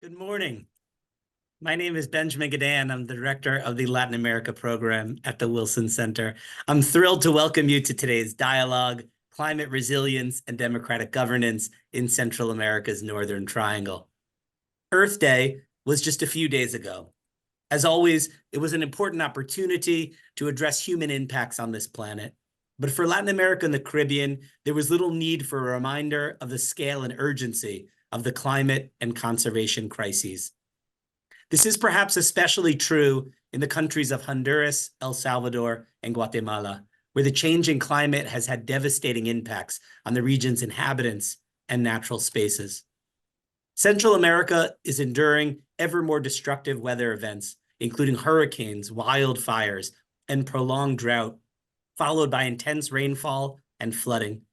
Good morning. My name is Benjamin Gadan. I'm the director of the Latin America program at the Wilson Center. I'm thrilled to welcome you to today's dialogue, Climate Resilience and Democratic Governance in Central America's Northern Triangle. Earth Day was just a few days ago. As always, it was an important opportunity to address human impacts on this planet. But for Latin America and the Caribbean, there was little need for a reminder of the scale and urgency of the climate and conservation crises. This is perhaps especially true in the countries of Honduras, El Salvador, and Guatemala, where the changing climate has had devastating impacts on the region's inhabitants and natural spaces. Central America is enduring ever more destructive weather events, including hurricanes, wildfires, and prolonged drought, followed by intense rainfall and flooding.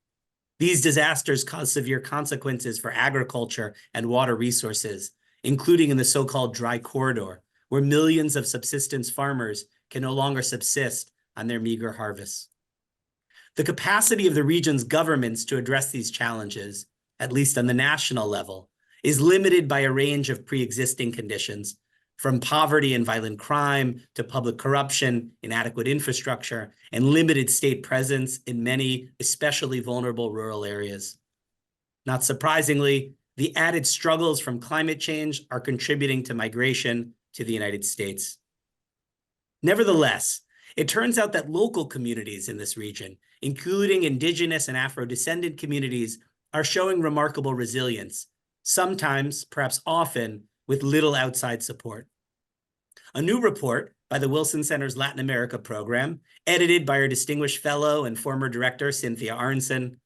These disasters cause severe consequences for agriculture and water resources, including in the so-called dry corridor, where millions of subsistence farmers can no longer subsist on their meager harvests. The capacity of the region's governments to address these challenges, at least on the national level, is limited by a range of pre-existing conditions, from poverty and violent crime to public corruption, inadequate infrastructure, and limited state presence in many especially vulnerable rural areas. Not surprisingly, the added struggles from climate change are contributing to migration to the United States. Nevertheless, it turns out that local communities in this region, including indigenous and Afro-descendant communities, are showing remarkable resilience, sometimes, perhaps often, with little outside support. A new report by the Wilson Center's Latin America program, edited by our distinguished fellow and former director, Cynthia Arnson,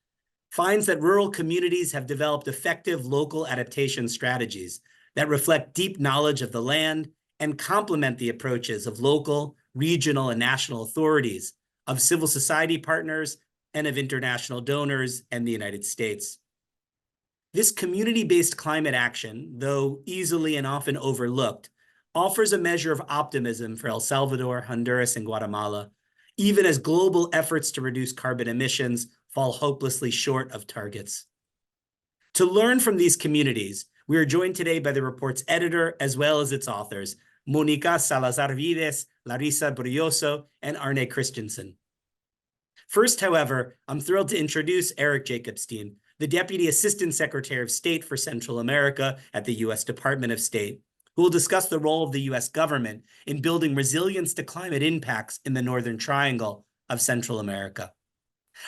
finds that rural communities have developed effective local adaptation strategies that reflect deep knowledge of the land and complement the approaches of local, regional, and national authorities, of civil society partners, and of international donors and the United States. This community-based climate action, though easily and often overlooked, offers a measure of optimism for El Salvador, Honduras, and Guatemala, even as global efforts to reduce carbon emissions fall hopelessly short of targets. To learn from these communities, we are joined today by the report's editor as well as its authors, Monica Salazar-Vides, Larissa Brilloso, and Arne Christensen. First, however, I'm thrilled to introduce Eric Jacobstein, the Deputy Assistant Secretary of State for Central America at the U.S. Department of State, who will discuss the role of the U.S. government in building resilience to climate impacts in the Northern Triangle of Central America.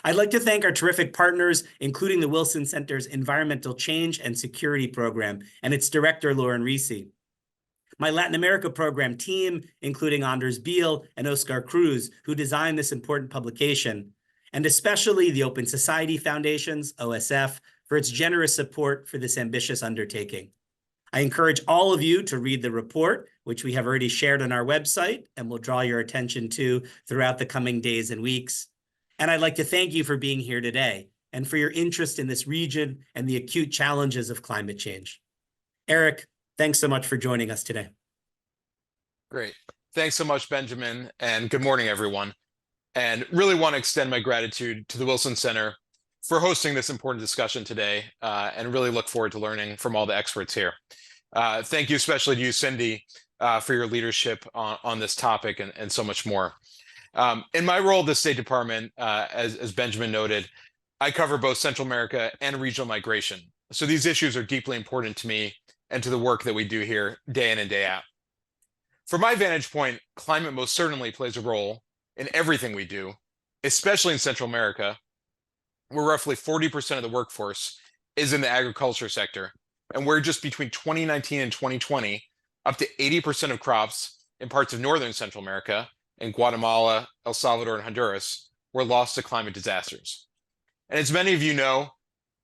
I'd like to thank our terrific partners, including the Wilson Center's Environmental Change and Security Program and its director, Lauren Risi. My Latin America program team, including Anders Beal and Oscar Cruz, who designed this important publication, and especially the Open Society Foundation's, OSF, for its generous support for this ambitious undertaking. I encourage all of you to read the report, which we have already shared on our website and will draw your attention to throughout the coming days and weeks. And I'd like to thank you for being here today and for your interest in this region and the acute challenges of climate change. Eric, thanks so much for joining us today. Great. Thanks so much, Benjamin, and good morning, everyone. And really want to extend my gratitude to the Wilson Center for hosting this important discussion today, and really look forward to learning from all the experts here. Thank you especially to you, Cindy, for your leadership on this topic and so much more. In my role at the State Department, as Benjamin noted, I cover both Central America and regional migration. So these issues are deeply important to me and to the work that we do here day in and day out. From my vantage point, climate most certainly plays a role in everything we do, especially in Central America, where roughly 40% of the workforce is in the agriculture sector, and where just between 2019 and 2020, up to 80% of crops in parts of northern Central America, in Guatemala, El Salvador, and Honduras, were lost to climate disasters. And as many of you know,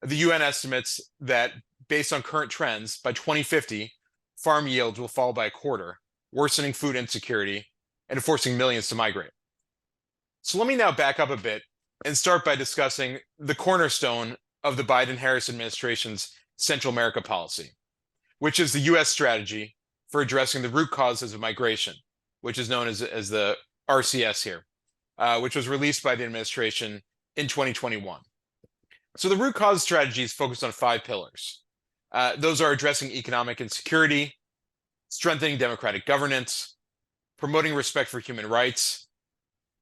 the UN estimates that based on current trends, by 2050, farm yields will fall by a quarter, worsening food insecurity and forcing millions to migrate. So let me now back up a bit and start by discussing the cornerstone of the Biden-Harris administration's Central America policy, which is the U.S. strategy for addressing the root causes of migration, which is known as the RCS here, which was released by the administration in 2021. So the root cause strategy is focused on 5 pillars. Those are addressing economic insecurity, strengthening democratic governance, promoting respect for human rights,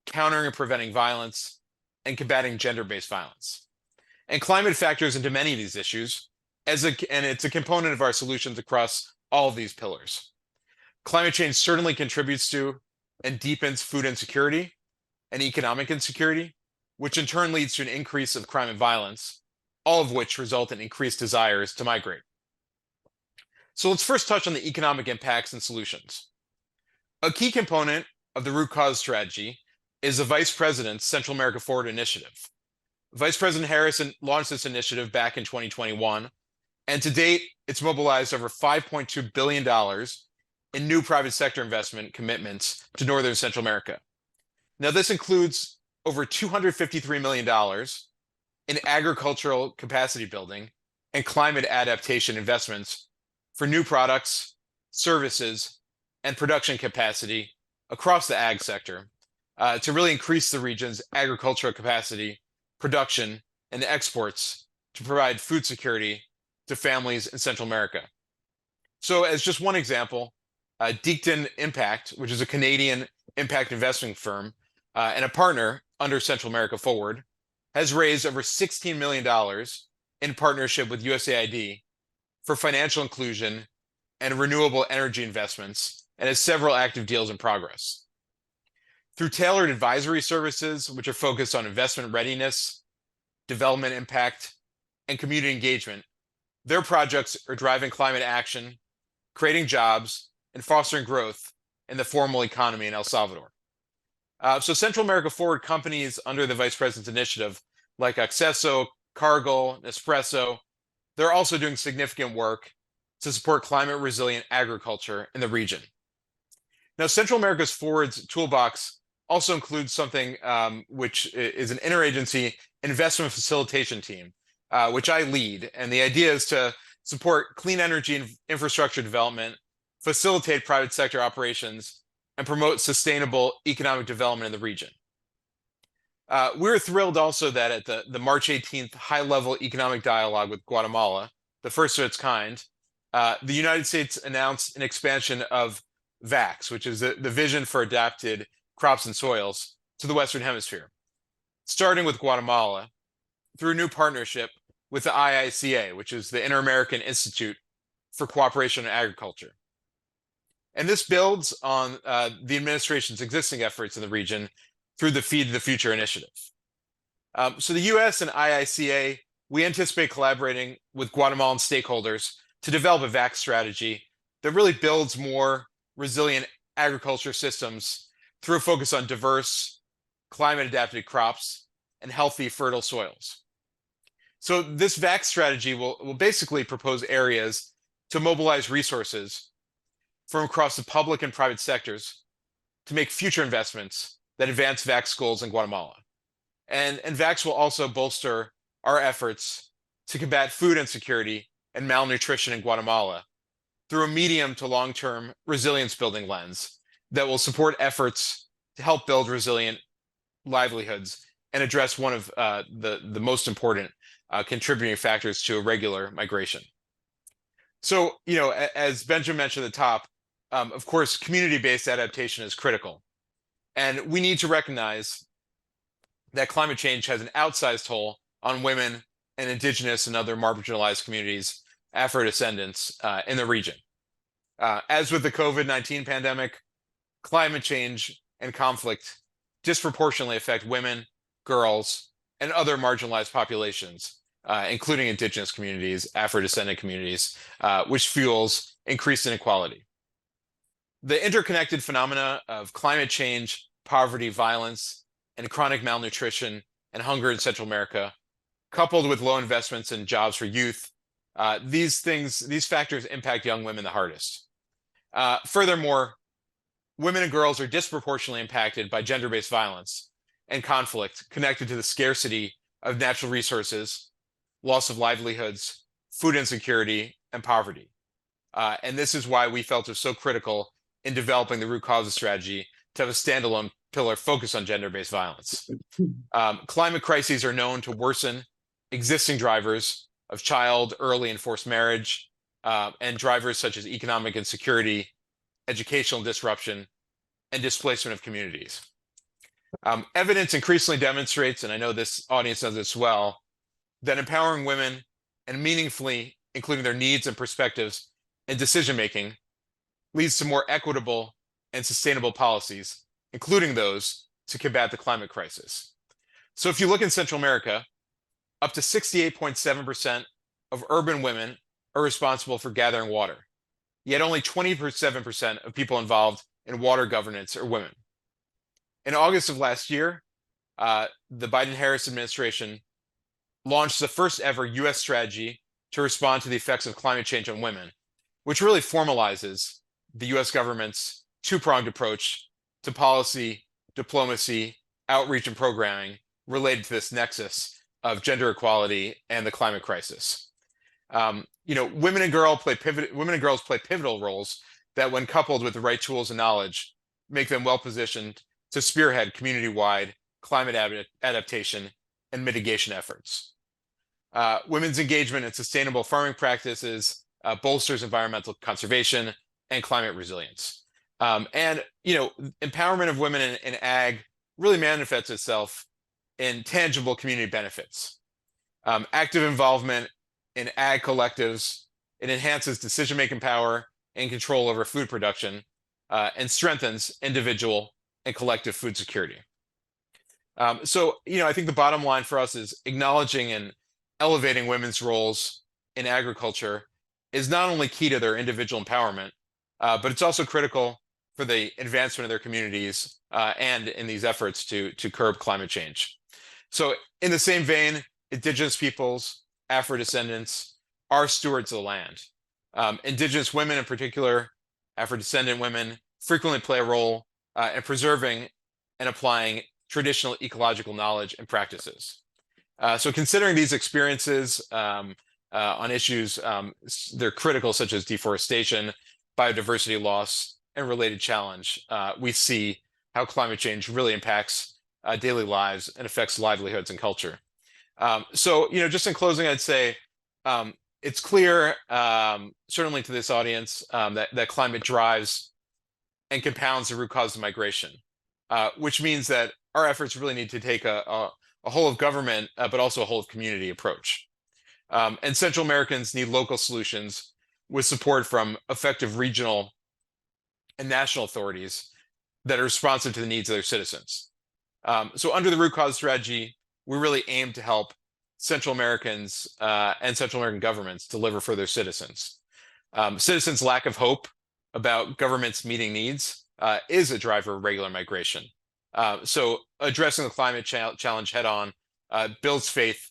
countering and preventing violence, and combating gender-based violence. And climate factors into many of these issues, and it's a component of our solutions across all of these pillars. Climate change certainly contributes to and deepens food insecurity and economic insecurity, which in turn leads to an increase of crime and violence, all of which result in increased desires to migrate. So let's first touch on the economic impacts and solutions. A key component of the root cause strategy is the Vice President's Central America Forward initiative. Vice President Harris launched this initiative back in 2021, and to date, it's mobilized over $5.2 billion in new private sector investment commitments to Northern Central America. Now, this includes over $253 million in agricultural capacity building and climate adaptation investments for new products, services, and production capacity across the ag sector to really increase the region's agricultural capacity, production, and exports to provide food security to families in Central America. So as just one example, Deepening Impact, which is a Canadian impact investing firm and a partner under Central America Forward, has raised over $16 million in partnership with USAID for financial inclusion and renewable energy investments, and has several active deals in progress. Through tailored advisory services, which are focused on investment readiness, development impact, and community engagement, their projects are driving climate action, creating jobs, and fostering growth in the formal economy in El Salvador. So Central America Forward companies under the Vice President's initiative, like Acceso, Cargill, Nespresso, they're also doing significant work to support climate-resilient agriculture in the region. Now, Central America's Forward's toolbox also includes something which is an interagency investment facilitation team, which I lead. And the idea is to support clean energy and infrastructure development, facilitate private sector operations, and promote sustainable economic development in the region. We're thrilled also that at the March 18th high-level economic dialogue with Guatemala, the first of its kind, the United States announced an expansion of VAX, which is the Vision for Adapted Crops and Soils, to the Western Hemisphere, starting with Guatemala through a new partnership with the IICA, which is the Inter-American Institute for Cooperation in Agriculture. And this builds on the administration's existing efforts in the region through the Feed the Future initiative. So the US and IICA, we anticipate collaborating with Guatemalan stakeholders to develop a VAX strategy that really builds more resilient agriculture systems through a focus on diverse, climate-adapted crops and healthy, fertile soils. So this VAX strategy will basically propose areas to mobilize resources from across the public and private sectors to make future investments that advance VAX goals in Guatemala. And VAX will also bolster our efforts to combat food insecurity and malnutrition in Guatemala through a medium to long-term resilience building lens that will support efforts to help build resilient livelihoods and address one of the most important contributing factors to irregular migration. So, you know, as Benjamin mentioned at the top, of course, community-based adaptation is critical. And we need to recognize that climate change has an outsized toll on women and indigenous and other marginalized communities, Afro-descendants in the region. As with the COVID-19 pandemic, climate change and conflict disproportionately affect women, girls, and other marginalized populations, including indigenous communities, Afro-descendant communities, which fuels increased inequality. The interconnected phenomena of climate change, poverty, violence, and chronic malnutrition and hunger in Central America, coupled with low investments in jobs for youth, these factors impact young women the hardest. Furthermore, women and girls are disproportionately impacted by gender-based violence and conflict connected to the scarcity of natural resources, loss of livelihoods, food insecurity, and poverty. And this is why we felt it was so critical in developing the root causes strategy to have a standalone pillar focused on gender-based violence. Climate crises are known to worsen existing drivers of child, early, and forced marriage, and drivers such as economic insecurity, educational disruption, and displacement of communities. Evidence increasingly demonstrates, and I know this audience knows this well, that empowering women and meaningfully including their needs and perspectives in decision-making leads to more equitable and sustainable policies, including those to combat the climate crisis. So if you look in Central America, up to 68.7% of urban women are responsible for gathering water, yet only 27% of people involved in water governance are women. In August of last year, the Biden-Harris administration launched the first ever US strategy to respond to the effects of climate change on women, which really formalizes the US government's two-pronged approach to policy, diplomacy, outreach, and programming related to this nexus of gender equality and the climate crisis. Women and girls play pivotal roles that, when coupled with the right tools and knowledge, make them well-positioned to spearhead community-wide climate adaptation and mitigation efforts. Women's engagement in sustainable farming practices bolsters environmental conservation and climate resilience. Empowerment of women in ag really manifests itself in tangible community benefits. Active involvement in ag collectives, it enhances decision-making power and control over food production, and strengthens individual and collective food security. I think the bottom line for us is acknowledging and elevating women's roles in agriculture is not only key to their individual empowerment, but it's also critical for the advancement of their communities and in these efforts to curb climate change. So in the same vein, Indigenous peoples, Afro-descendants are stewards of the land. Indigenous women in particular, Afro-descendant women, frequently play a role in preserving and applying traditional ecological knowledge and practices. So considering these experiences on issues, they're critical, such as deforestation, biodiversity loss, and related challenge, we see how climate change really impacts daily lives and affects livelihoods and culture. Just in closing, I'd say it's clear, certainly to this audience, that climate drives and compounds the root cause of migration, which means that our efforts really need to take a whole of government, but also a whole of community approach. And Central Americans need local solutions with support from effective regional and national authorities that are responsive to the needs of their citizens. So under the root cause strategy, we really aim to help Central Americans and Central American governments deliver for their citizens. Citizens' lack of hope about governments meeting needs is a driver of regular migration. So addressing the climate challenge head-on builds faith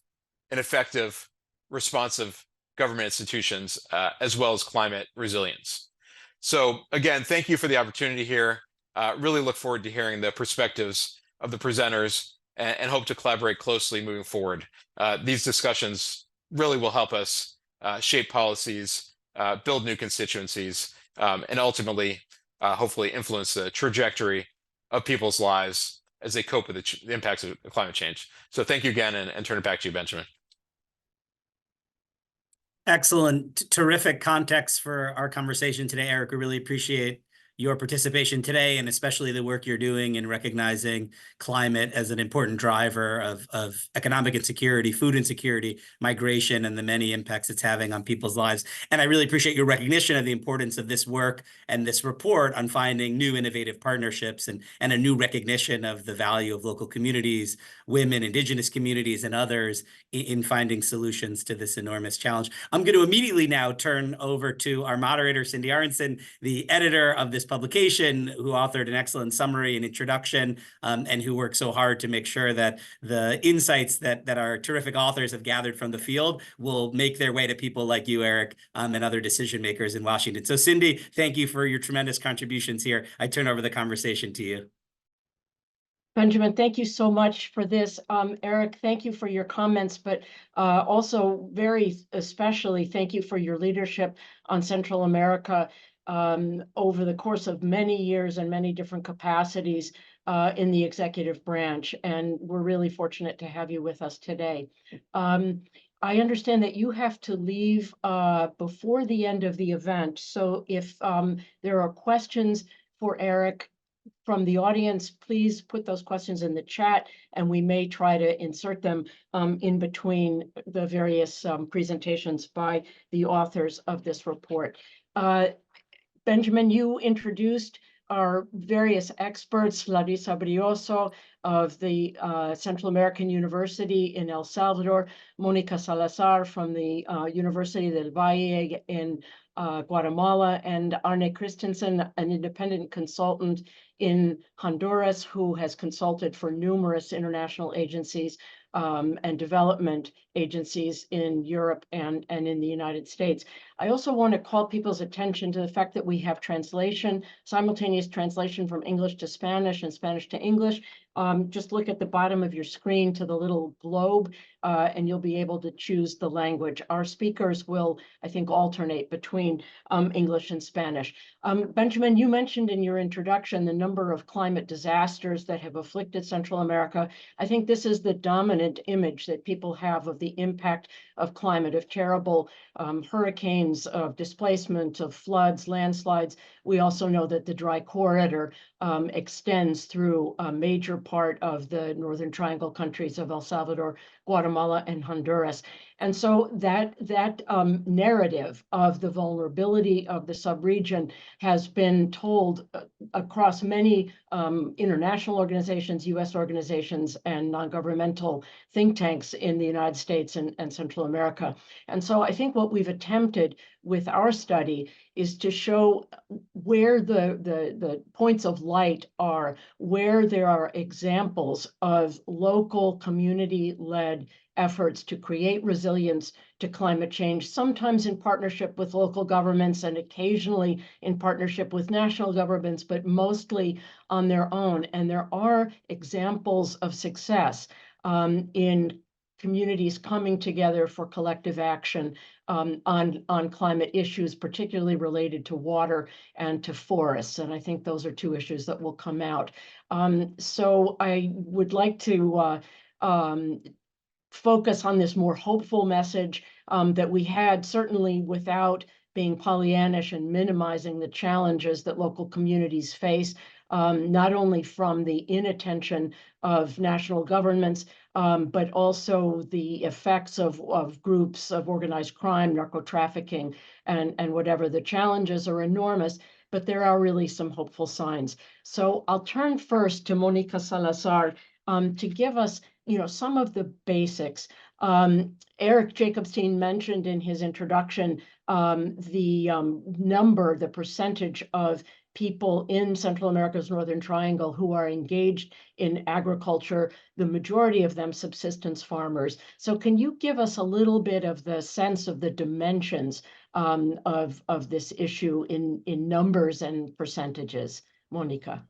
in effective, responsive government institutions, as well as climate resilience. So again, thank you for the opportunity here. Really look forward to hearing the perspectives of the presenters and hope to collaborate closely moving forward. These discussions really will help us shape policies, build new constituencies, and ultimately, hopefully influence the trajectory of people's lives as they cope with the impacts of climate change. So thank you again, and turn it back to you, Benjamin. Excellent. Terrific context for our conversation today, Eric. We really appreciate your participation today, and especially the work you're doing in recognizing climate as an important driver of economic insecurity, food insecurity, migration, and the many impacts it's having on people's lives. And I really appreciate your recognition of the importance of this work and this report on finding new innovative partnerships and a new recognition of the value of local communities, women, Indigenous communities, and others in finding solutions to this enormous challenge. I'm going to immediately now turn over to our moderator, Cindy Aronson, the editor of this publication, who authored an excellent summary and introduction, and who worked so hard to make sure that the insights that our terrific authors have gathered from the field will make their way to people like you, Eric, and other decision makers in Washington. So Cindy, thank you for your tremendous contributions here. I turn over the conversation to you. Benjamin, thank you so much for this. Eric, thank you for your comments, but also very especially thank you for your leadership on Central America over the course of many years and many different capacities in the executive branch. And we're really fortunate to have you with us today. I understand that you have to leave before the end of the event. So if there are questions for Eric from the audience, please put those questions in the chat, and we may try to insert them in between the various presentations by the authors of this report. Benjamin, you introduced our various experts, Larissa Brioso of the Central American University in El Salvador, Mónica Salazar from the University del Valle in Guatemala, and Arne Christensen, an independent consultant in Honduras who has consulted for numerous international agencies and development agencies in Europe and in the United States. I also want to call people's attention to the fact that we have translation, simultaneous translation from English to Spanish and Spanish to English. Just look at the bottom of your screen to the little globe, and you'll be able to choose the language. Our speakers will, I think, alternate between English and Spanish. Benjamin, you mentioned in your introduction the number of climate disasters that have afflicted Central America. I think this is the dominant image that people have of the impact of climate, of terrible hurricanes, of displacement, of floods, landslides. We also know that the dry corridor extends through a major part of the Northern Triangle countries of El Salvador, Guatemala, and Honduras. And so that narrative of the vulnerability of the subregion has been told across many international organizations, US organizations, and non-governmental think tanks in the United States and Central America. And so I think what we've attempted with our study is to show where the points of light are, where there are examples of local community-led efforts to create resilience to climate change, sometimes in partnership with local governments and occasionally in partnership with national governments, but mostly on their own. And there are examples of success in communities coming together for collective action on climate issues, particularly related to water and to forests. And I think those are two issues that will come out. So I would like to focus on this more hopeful message that we had, certainly without being Pollyannish and minimizing the challenges that local communities face, not only from the inattention of national governments, but also the effects of groups of organized crime, narco trafficking, and whatever. The challenges are enormous, but there are really some hopeful signs. So I'll turn first to Mónica Salazar to give us some of the basics. Eric Jacobstein mentioned in his introduction the percentage of people in Central America's Northern Triangle who are engaged in agriculture, the majority of them subsistence farmers. So can you give us a little bit of the sense of the dimensions of this issue in numbers and percentages? Mónica.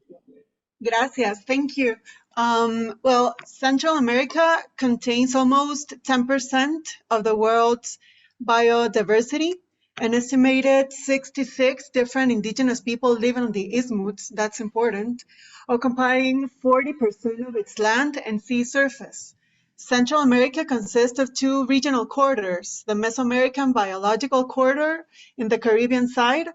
Gracias, thank you. Well, Central America contains almost 10% of the world's biodiversity. An estimated 66 different indigenous people living on the isthmus, that's important, occupying 40% of its land and sea surface. Central America consists of two regional corridors, the Mesoamerican Biological Corridor in the Caribbean side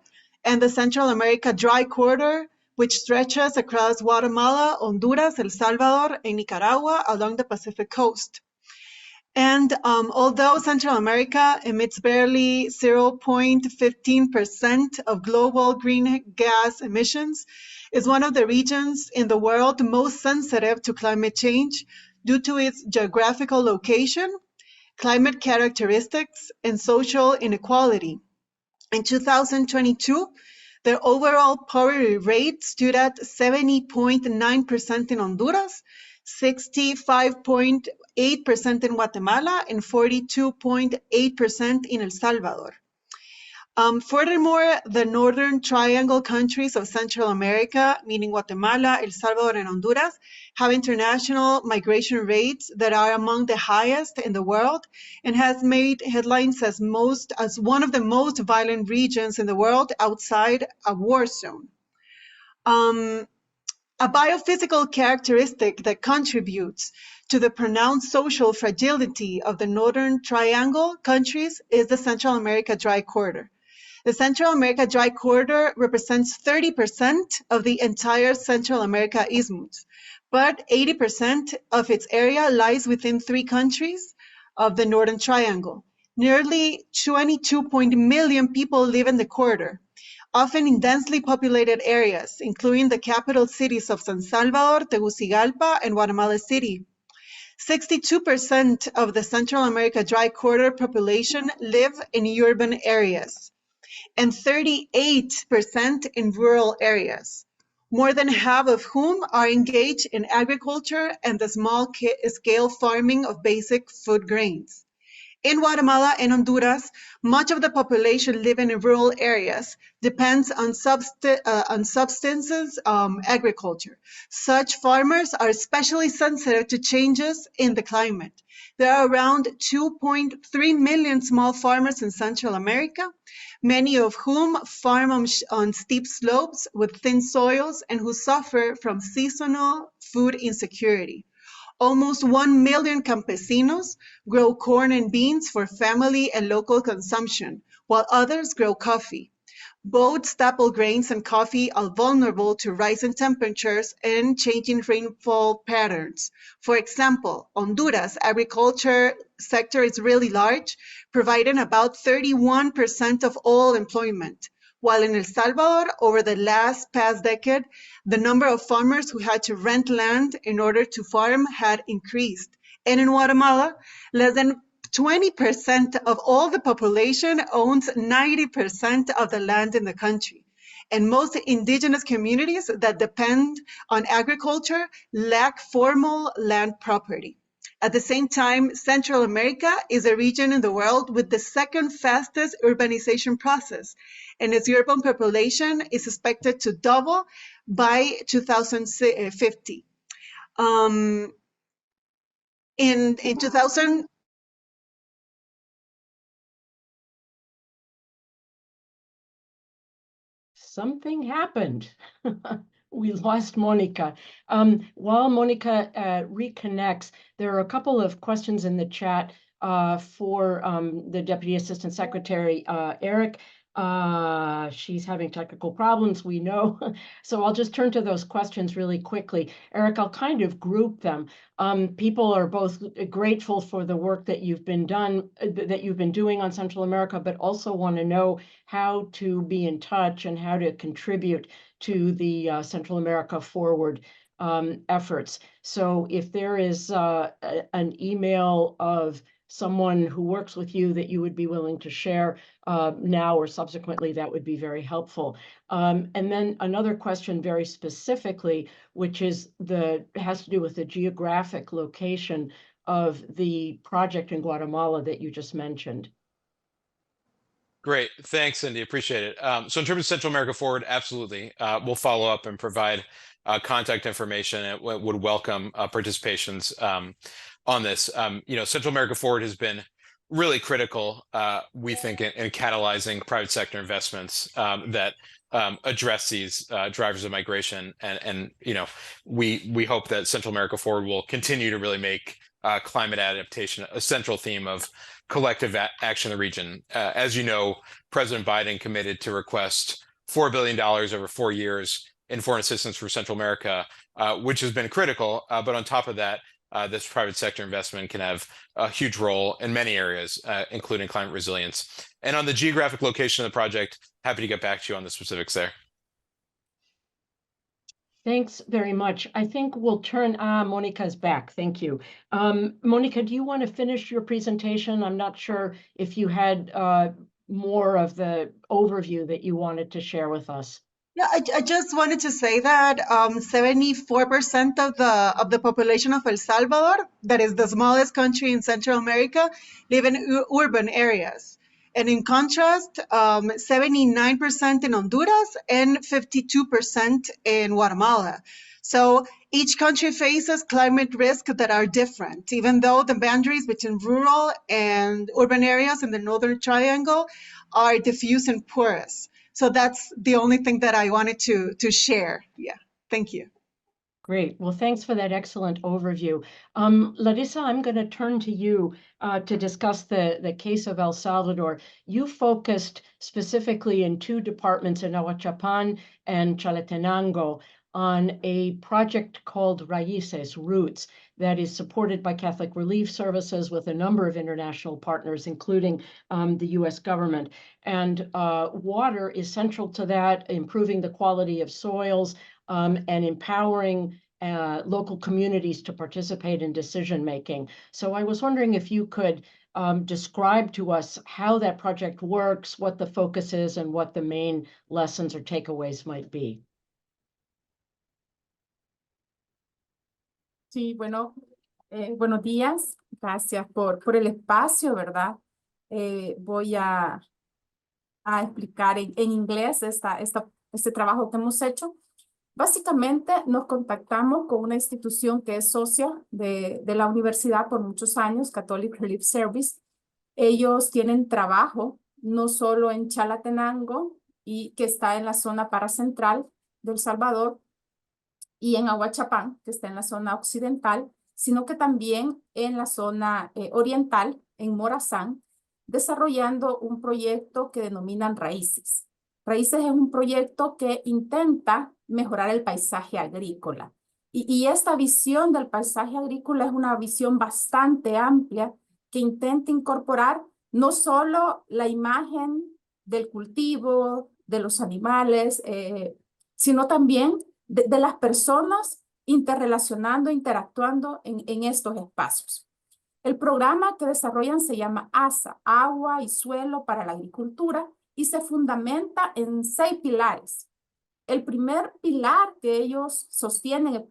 and the Central America Dry Corridor, which stretches across Guatemala, Honduras, El Salvador, and Nicaragua along the Pacific coast. And although Central America emits barely 0.15% of global greenhouse gas emissions, is one of the regions in the world most sensitive to climate change due to its geographical location, climate characteristics, and social inequality. In 2022, the overall poverty rate stood at 70.9% in Honduras, 65.8% in Guatemala, and 42.8% in El Salvador. Furthermore, the Northern Triangle countries of Central America, meaning Guatemala, El Salvador, and Honduras, have international migration rates that are among the highest in the world and has made headlines as one of the most violent regions in the world outside a war zone. A biophysical characteristic that contributes to the pronounced social fragility of the Northern Triangle countries is the Central America Dry Corridor. The Central America Dry Corridor represents 30% of the entire Central America Isthmus, but 80% of its area lies within 3 countries of the Northern Triangle. Nearly 22 million people live in the corridor, often in densely populated areas, including the capital cities of San Salvador, Tegucigalpa, and Guatemala City. 62% of the Central America Dry Corridor population live in urban areas, and 38% in rural areas, more than half of whom are engaged in agriculture and the small-scale farming of basic food grains. In Guatemala and Honduras, much of the population living in rural areas depends on subsistence agriculture. Such farmers are especially sensitive to changes in the climate. There are around 2.3 million small farmers in Central America, many of whom farm on steep slopes with thin soils and who suffer from seasonal food insecurity. Almost 1 million campesinos grow corn and beans for family and local consumption, while others grow coffee. Both staple grains and coffee are vulnerable to rising temperatures and changing rainfall patterns. For example, Honduras' agriculture sector is really large, providing about 31% of all employment, while in El Salvador, over the past decade, the number of farmers who had to rent land in order to farm had increased. And in Guatemala, less than 20% of all the population owns 90% of the land in the country. And most indigenous communities that depend on agriculture lack formal land property. At the same time, Central America is a region in the world with the second fastest urbanization process, and its urban population is expected to double by 2050. In 2000, Something happened. We lost Monica. While Monica reconnects, there are a couple of questions in the chat for the Deputy Assistant Secretary, Eric. She's having technical problems, we know. So I'll just turn to those questions really quickly. Eric, I'll kind of group them. People are both grateful for the work that you've been doing on Central America, but also want to know how to be in touch and how to contribute to the Central America Forward efforts. So if there is an email of someone who works with you that you would be willing to share now or subsequently, that would be very helpful. And then another question very specifically, which has to do with the geographic location of the project in Guatemala that you just mentioned. Great. Thanks, Cindy. Appreciate it. So in terms of Central America Forward, absolutely. We'll follow up and provide contact information and would welcome participations on this. Central America Forward has been really critical, we think, in catalyzing private sector investments that address these drivers of migration. And we hope that Central America Forward will continue to really make climate adaptation a central theme of collective action in the region. As you know, President Biden committed to request $4 billion over 4 years in foreign assistance for Central America, which has been critical. But on top of that, this private sector investment can have a huge role in many areas, including climate resilience. And on the geographic location of the project, happy to get back to you on the specifics there. Thanks very much. I think we'll turn, Monica's back. Thank you. Monica, do you want to finish your presentation? I'm not sure if you had more of the overview that you wanted to share with us. Yeah, I just wanted to say that 74% of the population of El Salvador, that is the smallest country in Central America, live in urban areas. And in contrast, 79% in Honduras and 52% in Guatemala. So each country faces climate risks that are different, even though the boundaries between rural and urban areas in the Northern Triangle are diffuse and porous. So that's the only thing that I wanted to share. Yeah, thank you. Great. Well, thanks for that excellent overview. Larissa, I'm going to turn to you to discuss the case of El Salvador. You focused specifically in two departments in Ahuachapan and Chalatenango on a project called Raíces, Roots, that is supported by Catholic Relief Services with a number of international partners, including the U.S. government. And water is central to that, improving the quality of soils, and empowering local communities to participate in decision-making. So I was wondering if you could describe to us how that project works, what the focus is, and what the main lessons or takeaways might be. Sí, bueno, buenos días. Gracias por el espacio, ¿verdad? Voy a explicar en inglés este trabajo que hemos hecho. Básicamente nos contactamos con una institución que es socia de la universidad por muchos años, Catholic Relief Service. Ellos tienen trabajo no solo en Chalatenango, y que está en la zona paracentral del Salvador, y en Ahuachapán, que está en la zona occidental, sino que también en la zona oriental, en Morazán, desarrollando un proyecto que denominan Raíces. Raíces es un proyecto que intenta mejorar el paisaje agrícola. Y esta visión del paisaje agrícola es una visión bastante amplia que intenta incorporar no solo la imagen del cultivo, de los animales, sino también de las personas interrelacionando, interactuando en estos espacios. El programa que desarrollan se llama ASA, Agua y Suelo para la Agricultura, y se fundamenta en 6 pilares. El primer pilar que ellos sostienen,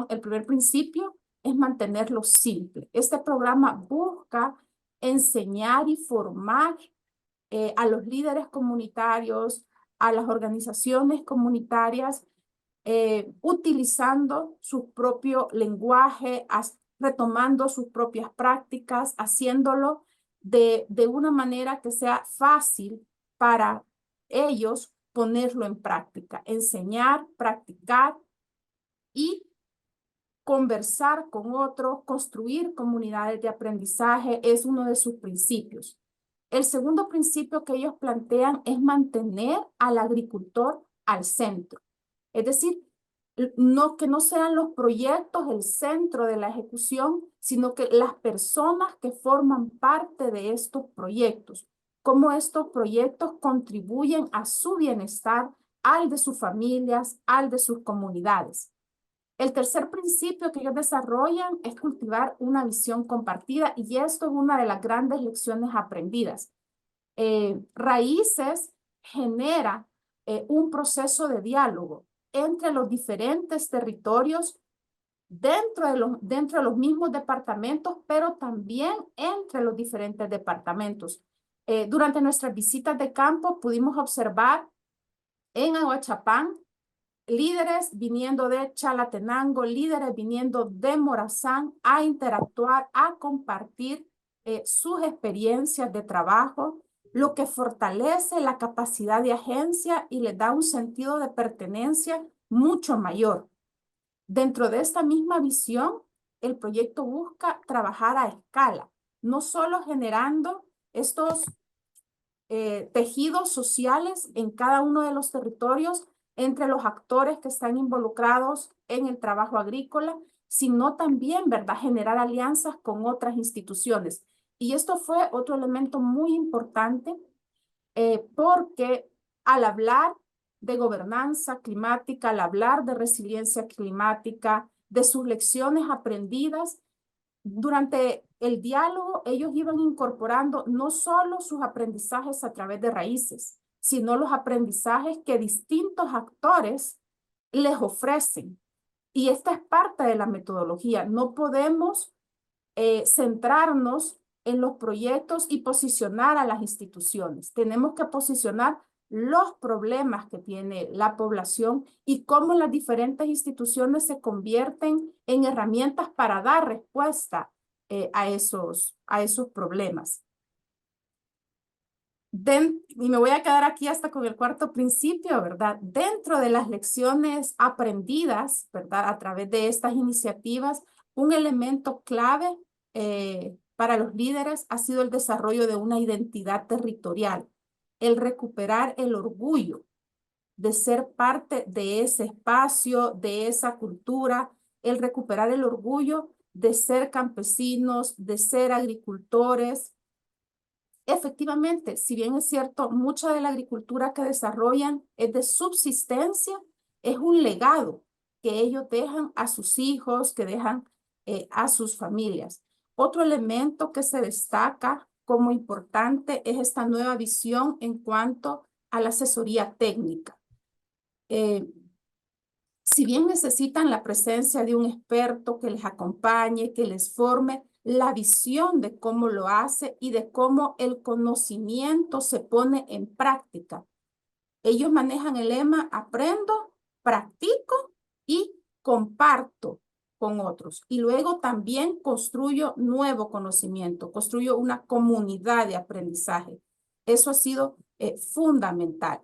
el primer principio es mantenerlo simple. Este programa busca enseñar y formar a los líderes comunitarios, a las organizaciones comunitarias, utilizando su propio lenguaje, retomando sus propias prácticas, haciéndolo de una manera que sea fácil para ellos ponerlo en práctica, enseñar, practicar y conversar con otros, construir comunidades de aprendizaje es uno de sus principios. El segundo principio que ellos plantean es mantener al agricultor al centro. Es decir, que no sean los proyectos el centro de la ejecución, sino que las personas que forman parte de estos proyectos, cómo estos proyectos contribuyen a su bienestar, al de sus familias, al de sus comunidades. El tercer principio que ellos desarrollan es cultivar una visión compartida, y esto es una de las grandes lecciones aprendidas. Raíces genera un proceso de diálogo entre los diferentes territorios dentro de los mismos departamentos, pero también entre los diferentes departamentos. Durante nuestras visitas de campo pudimos observar en Ahuachapán líderes viniendo de Chalatenango, líderes viniendo de Morazán a interactuar, a compartir sus experiencias de trabajo, lo que fortalece la capacidad de agencia y les da un sentido de pertenencia mucho mayor. Dentro de esta misma visión, el proyecto busca trabajar a escala, no solo generando estos tejidos sociales en cada uno de los territorios entre los actores que están involucrados en el trabajo agrícola, sino también, ¿verdad?, generar alianzas con otras instituciones. Y esto fue otro elemento muy importante porque al hablar de gobernanza climática, al hablar de resiliencia climática, de sus lecciones aprendidas, durante el diálogo ellos iban incorporando no solo sus aprendizajes a través de raíces, sino los aprendizajes que distintos actores les ofrecen. Y esta es parte de la metodología. No podemos centrarnos en los proyectos y posicionar a las instituciones. Tenemos que posicionar los problemas que tiene la población y cómo las diferentes instituciones se convierten en herramientas para dar respuesta a esos problemas. y me voy a quedar aquí hasta con el cuarto principio, ¿verdad? Dentro de las lecciones aprendidas, ¿verdad? A través de estas iniciativas, un elemento clave para los líderes ha sido el desarrollo de una identidad territorial, el recuperar el orgullo de ser parte de ese espacio, de esa cultura, el recuperar el orgullo de ser campesinos, de ser agricultores. Efectivamente, si bien es cierto, mucha de la agricultura que desarrollan es de subsistencia, es un legado que ellos dejan a sus hijos, que dejan a sus familias. Otro elemento que se destaca como importante es esta nueva visión en cuanto a la asesoría técnica. Si bien necesitan la presencia de un experto que les acompañe, que les forme, la visión de cómo lo hace y de cómo el conocimiento se pone en práctica. Ellos manejan el lema aprendo, practico y comparto con otros. Y luego también construyo nuevo conocimiento, construyo una comunidad de aprendizaje. Eso ha sido fundamental.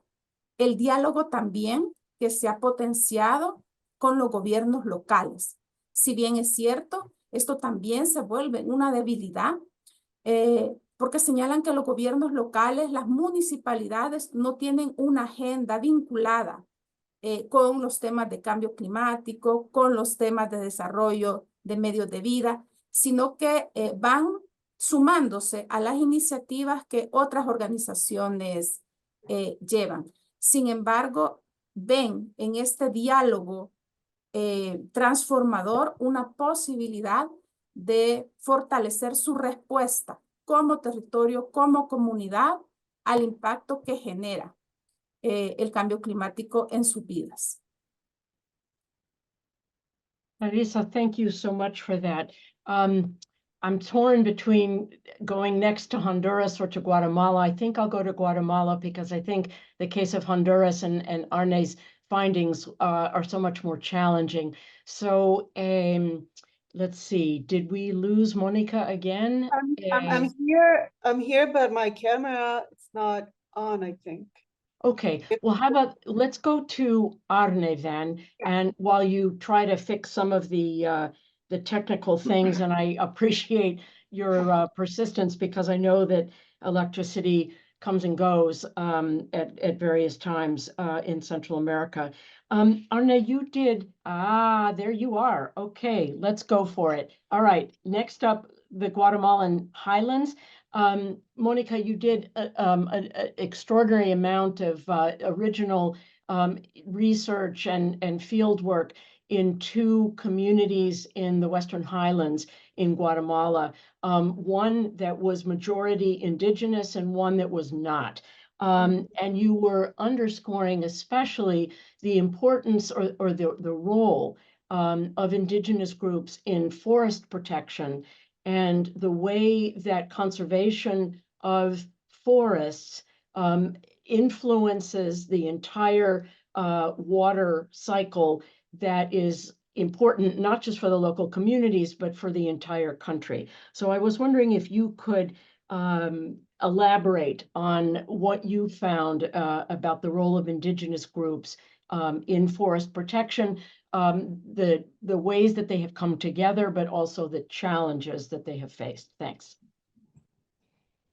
El diálogo también que se ha potenciado con los gobiernos locales. Si bien es cierto, esto también se vuelve una debilidad, porque señalan que los gobiernos locales, las municipalidades, no tienen una agenda vinculada con los temas de cambio climático, con los temas de desarrollo de medios de vida, sino que van sumándose a las iniciativas que otras organizaciones llevan. Sin embargo, ven en este diálogo transformador una posibilidad de fortalecer su respuesta como territorio, como comunidad, al impacto que genera el cambio climático en sus vidas. Marisa, thank you so much for that. I'm torn between going next to Honduras or to Guatemala. I think I'll go to Guatemala because I think the case of Honduras and Arne's findings are so much more challenging. So let's see, did we lose Monica again? I'm here, but my camera is not on, I think. Okay, well, how about, let's go to Arne then, and while you try to fix some of the technical things, and I appreciate your persistence because I know that electricity comes and goes at various times in Central America. Arne, you did, there you are. Okay, let's go for it. All right, next up, the Guatemalan highlands. Monica, you did an extraordinary amount of original research and field work in two communities in the Western Highlands in Guatemala, one that was majority indigenous and one that was not. And you were underscoring especially the importance or the role of indigenous groups in forest protection and the way that conservation of forests influences the entire water cycle that is important, not just for the local communities, but for the entire country. So I was wondering if you could elaborate on what you found about the role of indigenous groups in forest protection, the ways that they have come together, but also the challenges that they have faced. Thanks.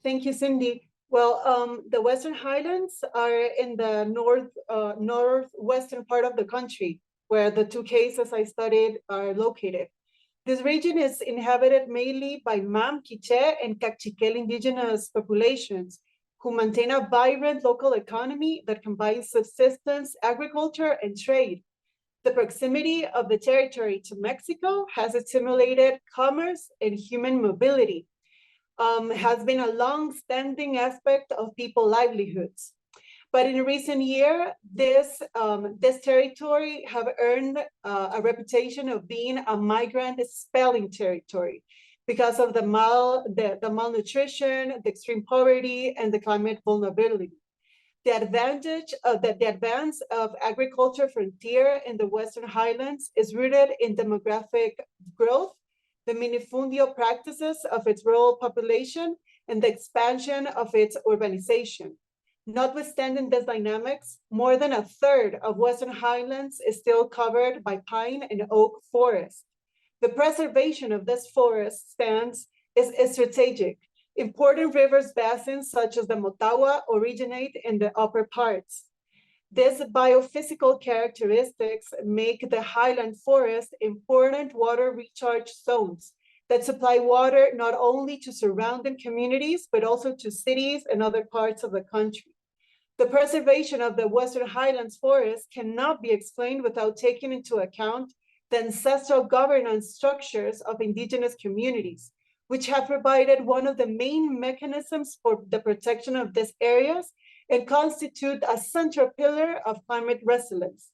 Thank you, Cindy. Well, the Western Highlands are in the northwestern part of the country, where the two cases I studied are located. This region is inhabited mainly by Mam, Quiche, and Cachiquel indigenous populations who maintain a vibrant local economy that combines subsistence, agriculture, and trade. The proximity of the territory to Mexico has stimulated commerce and human mobility. Has been a long-standing aspect of people's livelihoods. But in recent years, this territory have earned a reputation of being a migrant spelling territory because of the malnutrition, the extreme poverty, and the climate vulnerability. The advance of agriculture frontier in the Western Highlands is rooted in demographic growth, the minifundio practices of its rural population, and the expansion of its urbanization. Notwithstanding these dynamics, more than a third of Western Highlands is still covered by pine and oak forest. The preservation of this forest stands is strategic. Important rivers basins such as the Motagua originate in the upper parts. These biophysical characteristics make the highland forest important water recharge zones that supply water not only to surrounding communities, but also to cities and other parts of the country. The preservation of the Western Highlands forest cannot be explained without taking into account the ancestral governance structures of indigenous communities, which have provided one of the main mechanisms for the protection of these areas and constitute a central pillar of climate resilience.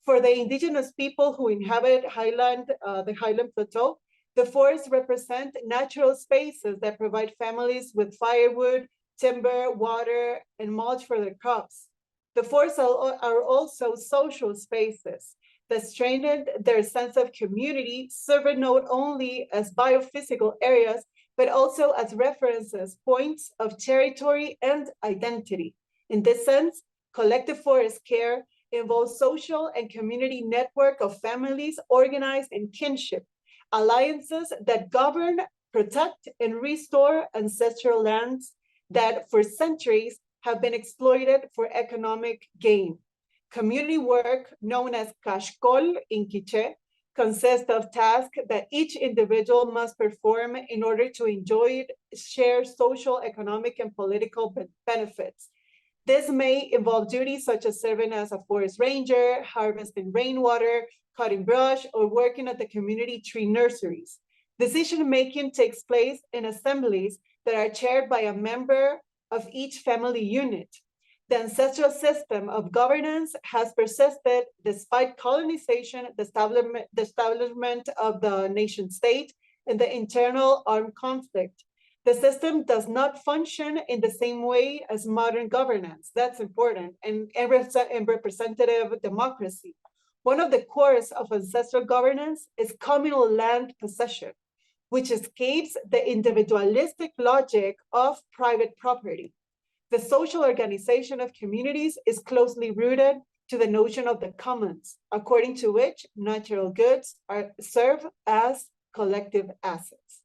For the indigenous people who inhabit the Highland Plateau, the forests represent natural spaces that provide families with firewood, timber, water, and mulch for their crops. The forests are also social spaces that strengthen their sense of community, serving not only as biophysical areas, but also as references, points of territory and identity. In this sense, collective forest care involves social and community network of families organized in kinship, alliances that govern, protect, and restore ancestral lands that for centuries have been exploited for economic gain. Community work, known as kashkol in Quiché, consists of tasks that each individual must perform in order to enjoy share social, economic, and political benefits. This may involve duties such as serving as a forest ranger, harvesting rainwater, cutting brush, or working at the community tree nurseries. Decision-making takes place in assemblies that are chaired by a member of each family unit. The ancestral system of governance has persisted despite colonization, the establishment of the nation state, and the internal armed conflict. The system does not function in the same way as modern governance. That's important, and representative democracy. One of the cores of ancestral governance is communal land possession, which escapes the individualistic logic of private property. The social organization of communities is closely rooted to the notion of the commons, according to which natural goods serve as collective assets.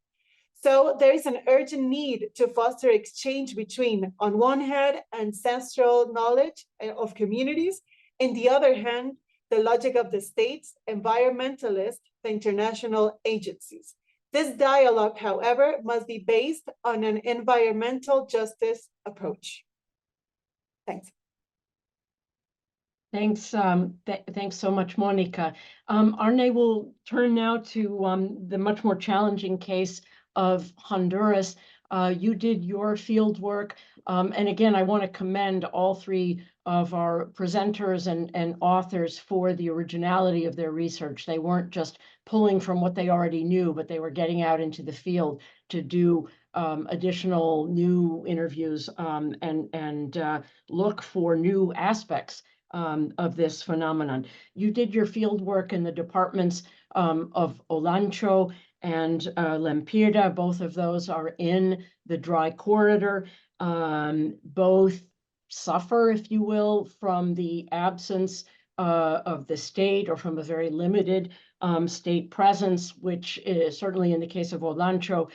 So there is an urgent need to foster exchange between, on one hand, ancestral knowledge of communities, and the other hand, the logic of the states, environmentalists, the international agencies. This dialogue, however, must be based on an environmental justice approach. Thanks. Thanks, thanks so much, Monica. Arne will turn now to the much more challenging case of Honduras. You did your field work, and again, I want to commend all three of our presenters and authors for the originality of their research. They weren't just pulling from what they already knew, but they were getting out into the field to do additional new interviews and look for new aspects of this phenomenon. You did your field work in the departments of Olancho and Lempira. Both of those are in the dry corridor. Both suffer, if you will, from the absence of the state, or from a very limited state presence, which is certainly in the case of Olancho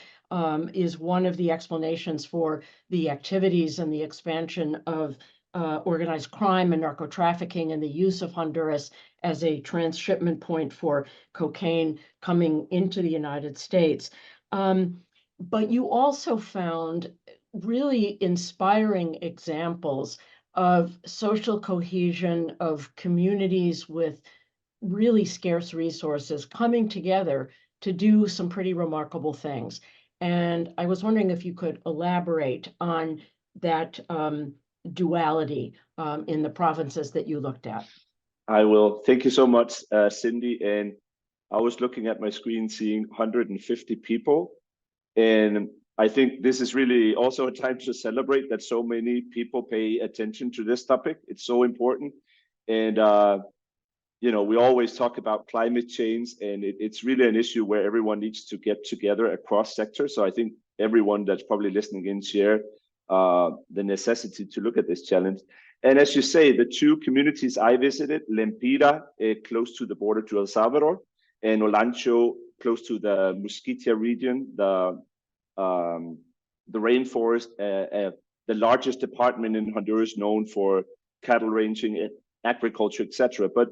is one of the explanations for the activities and the expansion of organized crime and narco trafficking, and the use of Honduras as a transshipment point for cocaine coming into the United States. But you also found really inspiring examples of social cohesion of communities with really scarce resources coming together to do some pretty remarkable things. And I was wondering if you could elaborate on that duality in the provinces that you looked at. I will. Thank you so much, Cindy. And I was looking at my screen, seeing 150 people. And I think this is really also a time to celebrate that so many people pay attention to this topic. It's so important. And, you know, we always talk about climate change, and it's really an issue where everyone needs to get together across sectors. So I think everyone that's probably listening in share the necessity to look at this challenge. And as you say, the two communities I visited, Lempira, close to the border to El Salvador, and Olancho, close to the Musquitia region, the rainforest, the largest department in Honduras known for cattle ranching, agriculture, etc. But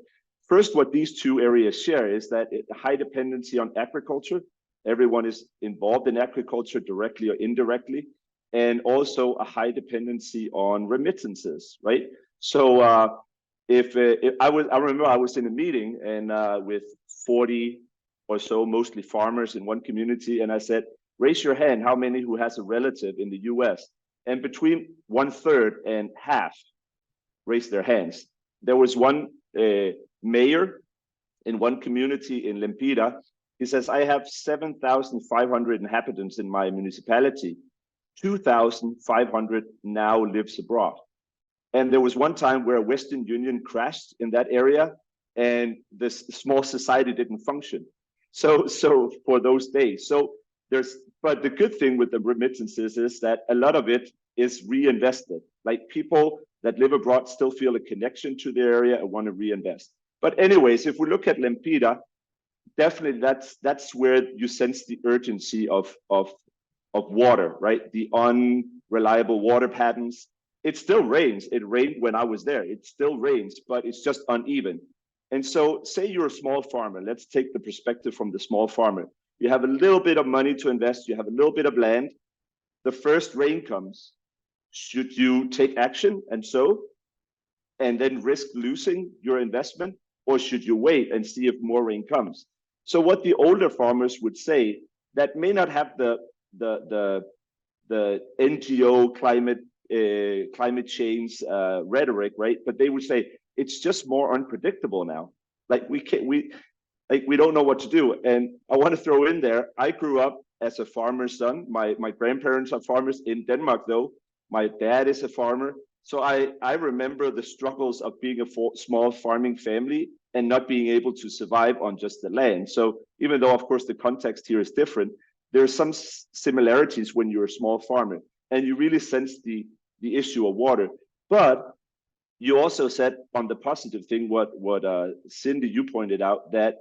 first, what these two areas share is that high dependency on agriculture. Everyone is involved in agriculture directly or indirectly, and also a high dependency on remittances, right? So I remember I was in a meeting and with 40 or so, mostly farmers in one community, and I said, raise your hand, how many who has a relative in the US? And between 1/3 and half raised their hands. There was one mayor in one community in Lempira. He says, I have 7,500 inhabitants in my municipality. 2,500 now lives abroad. And there was one time where a Western Union crashed in that area and this small society didn't function. So for those days. But the good thing with the remittances is that a lot of it is reinvested. Like people that live abroad still feel a connection to the area and want to reinvest. But anyways, if we look at Lempira, definitely that's where you sense the urgency of water, right? The unreliable water patterns. It still rains. It rained when I was there. It still rains, but it's just uneven. And so say you're a small farmer. Let's take the perspective from the small farmer. You have a little bit of money to invest. You have a little bit of land. The first rain comes. Should you take action and sow and then risk losing your investment? Or should you wait and see if more rain comes? So what the older farmers would say that may not have the NGO climate change rhetoric, right? But they would say it's just more unpredictable now. Like we don't know what to do. And I want to throw in there, I grew up as a farmer's son. My grandparents are farmers in Denmark, though. My dad is a farmer. So I remember the struggles of being a small farming family and not being able to survive on just the land. So even though, of course, the context here is different, there are some similarities when you're a small farmer and you really sense the issue of water. But you also said on the positive thing, what Cindy, you pointed out, that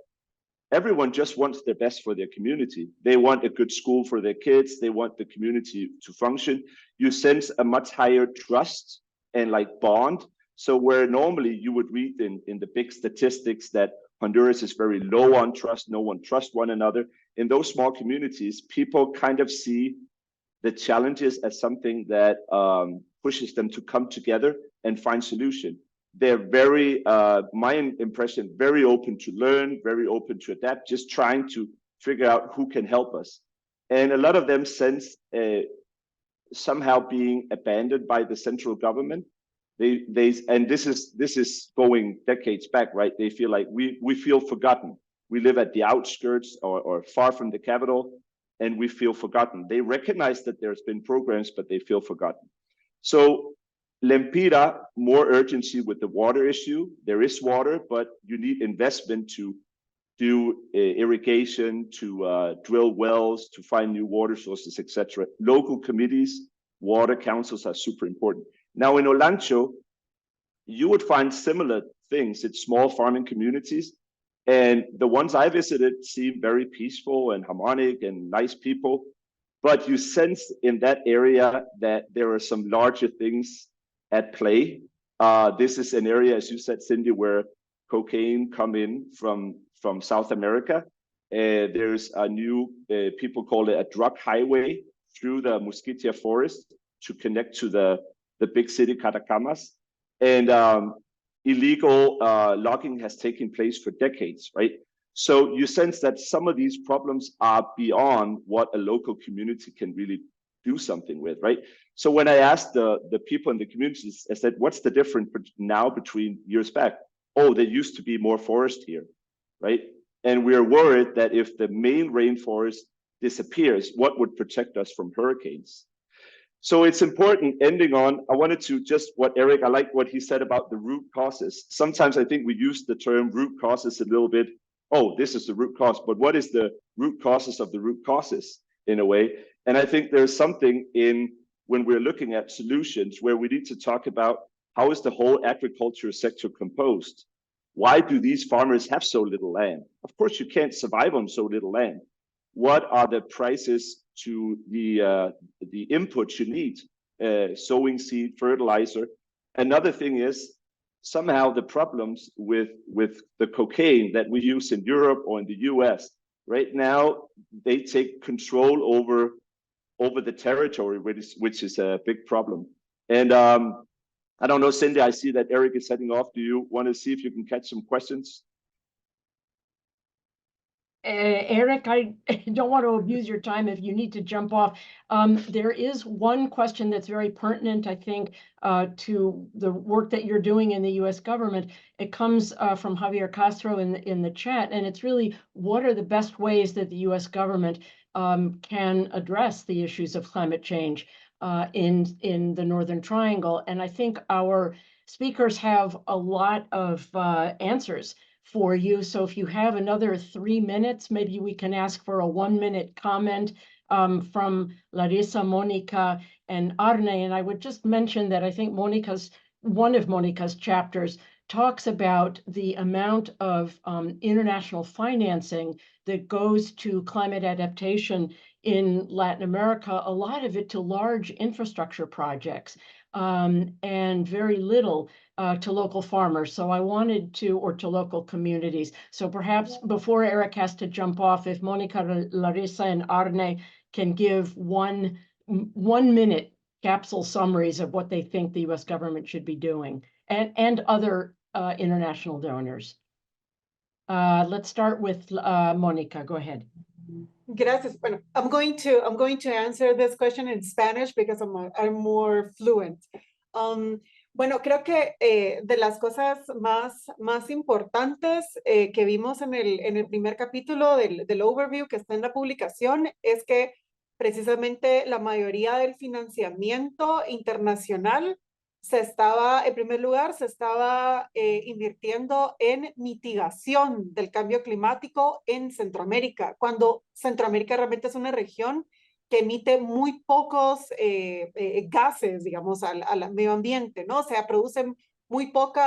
everyone just wants their best for their community. They want a good school for their kids. They want the community to function. You sense a much higher trust and like bond. So where normally you would read in the big statistics that Honduras is very low on trust, no one trusts one another. In those small communities, people kind of see the challenges as something that pushes them to come together and find solution. They're very, my impression, very open to learn, very open to adapt, just trying to figure out who can help us. And a lot of them sense somehow being abandoned by the central government. And this is going decades back, right? They feel like we feel forgotten. We live at the outskirts or far from the capital, and we feel forgotten. They recognize that there's been programs, but they feel forgotten. So Lempira, more urgency with the water issue. There is water, but you need investment to do irrigation, to drill wells, to find new water sources, etc. Local committees, water councils are super important. Now in Olancho, you would find similar things. It's small farming communities. And the ones I visited seem very peaceful and harmonic and nice people. But you sense in that area that there are some larger things at play. This is an area, as you said, Cindy, where cocaine come in from South America. There's a new, people call it a drug highway through the Musquitia forest to connect to the big city Catacamas. And illegal logging has taken place for decades, right? So you sense that some of these problems are beyond what a local community can really do something with, right? So when I asked the people in the communities, I said, what's the difference now between years back? Oh, there used to be more forest here, right? And we're worried that if the main rainforest disappears, what would protect us from hurricanes? So it's important, ending on, I wanted to just Eric, I like what he said about the root causes. Sometimes I think we use the term root causes a little bit. Oh, this is the root cause, but what is the root causes of the root causes in a way? And I think there's something in when we're looking at solutions where we need to talk about how is the whole agriculture sector composed? Why do these farmers have so little land? Of course, you can't survive on so little land. What are the prices to the inputs you need? Sowing seed, fertilizer. Another thing is somehow the problems with the cocaine that we use in Europe or in the US. Right now, they take control over the territory, which is a big problem. And I don't know, Cindy, I see that Eric is heading off. Do you want to see if you can catch some questions? Eric, I don't want to abuse your time if you need to jump off. There is one question that's very pertinent, I think, to the work that you're doing in the U.S. government. It comes from Javier Castro in the chat, and it's really, what are the best ways that the U.S. government can address the issues of climate change in the Northern Triangle? And I think our speakers have a lot of answers for you. So if you have another 3 minutes, maybe we can ask for a 1-minute comment from Larissa, Monica, and Arne. And I would just mention that I think one of Monica's chapters talks about the amount of international financing that goes to climate adaptation in Latin America, a lot of it to large infrastructure projects, and very little to local farmers. So I wanted to, or to local communities. So perhaps before Eric has to jump off, if Monica, Larissa, and Arne can give one minute capsule summaries of what they think the U.S. government should be doing, and other international donors. Let's start with Monica. Go ahead. Gracias. Bueno, I'm going to answer this question in Spanish because I'm more fluent. Bueno, creo que de las cosas más importantes que vimos en el primer capítulo del overview que está en la publicación es que precisamente la mayoría del financiamiento internacional en primer lugar, se estaba invirtiendo en mitigación del cambio climático en Centroamérica, cuando Centroamérica realmente es una región que emite muy pocos gases, digamos, al medio ambiente, ¿no? O sea, produce muy poco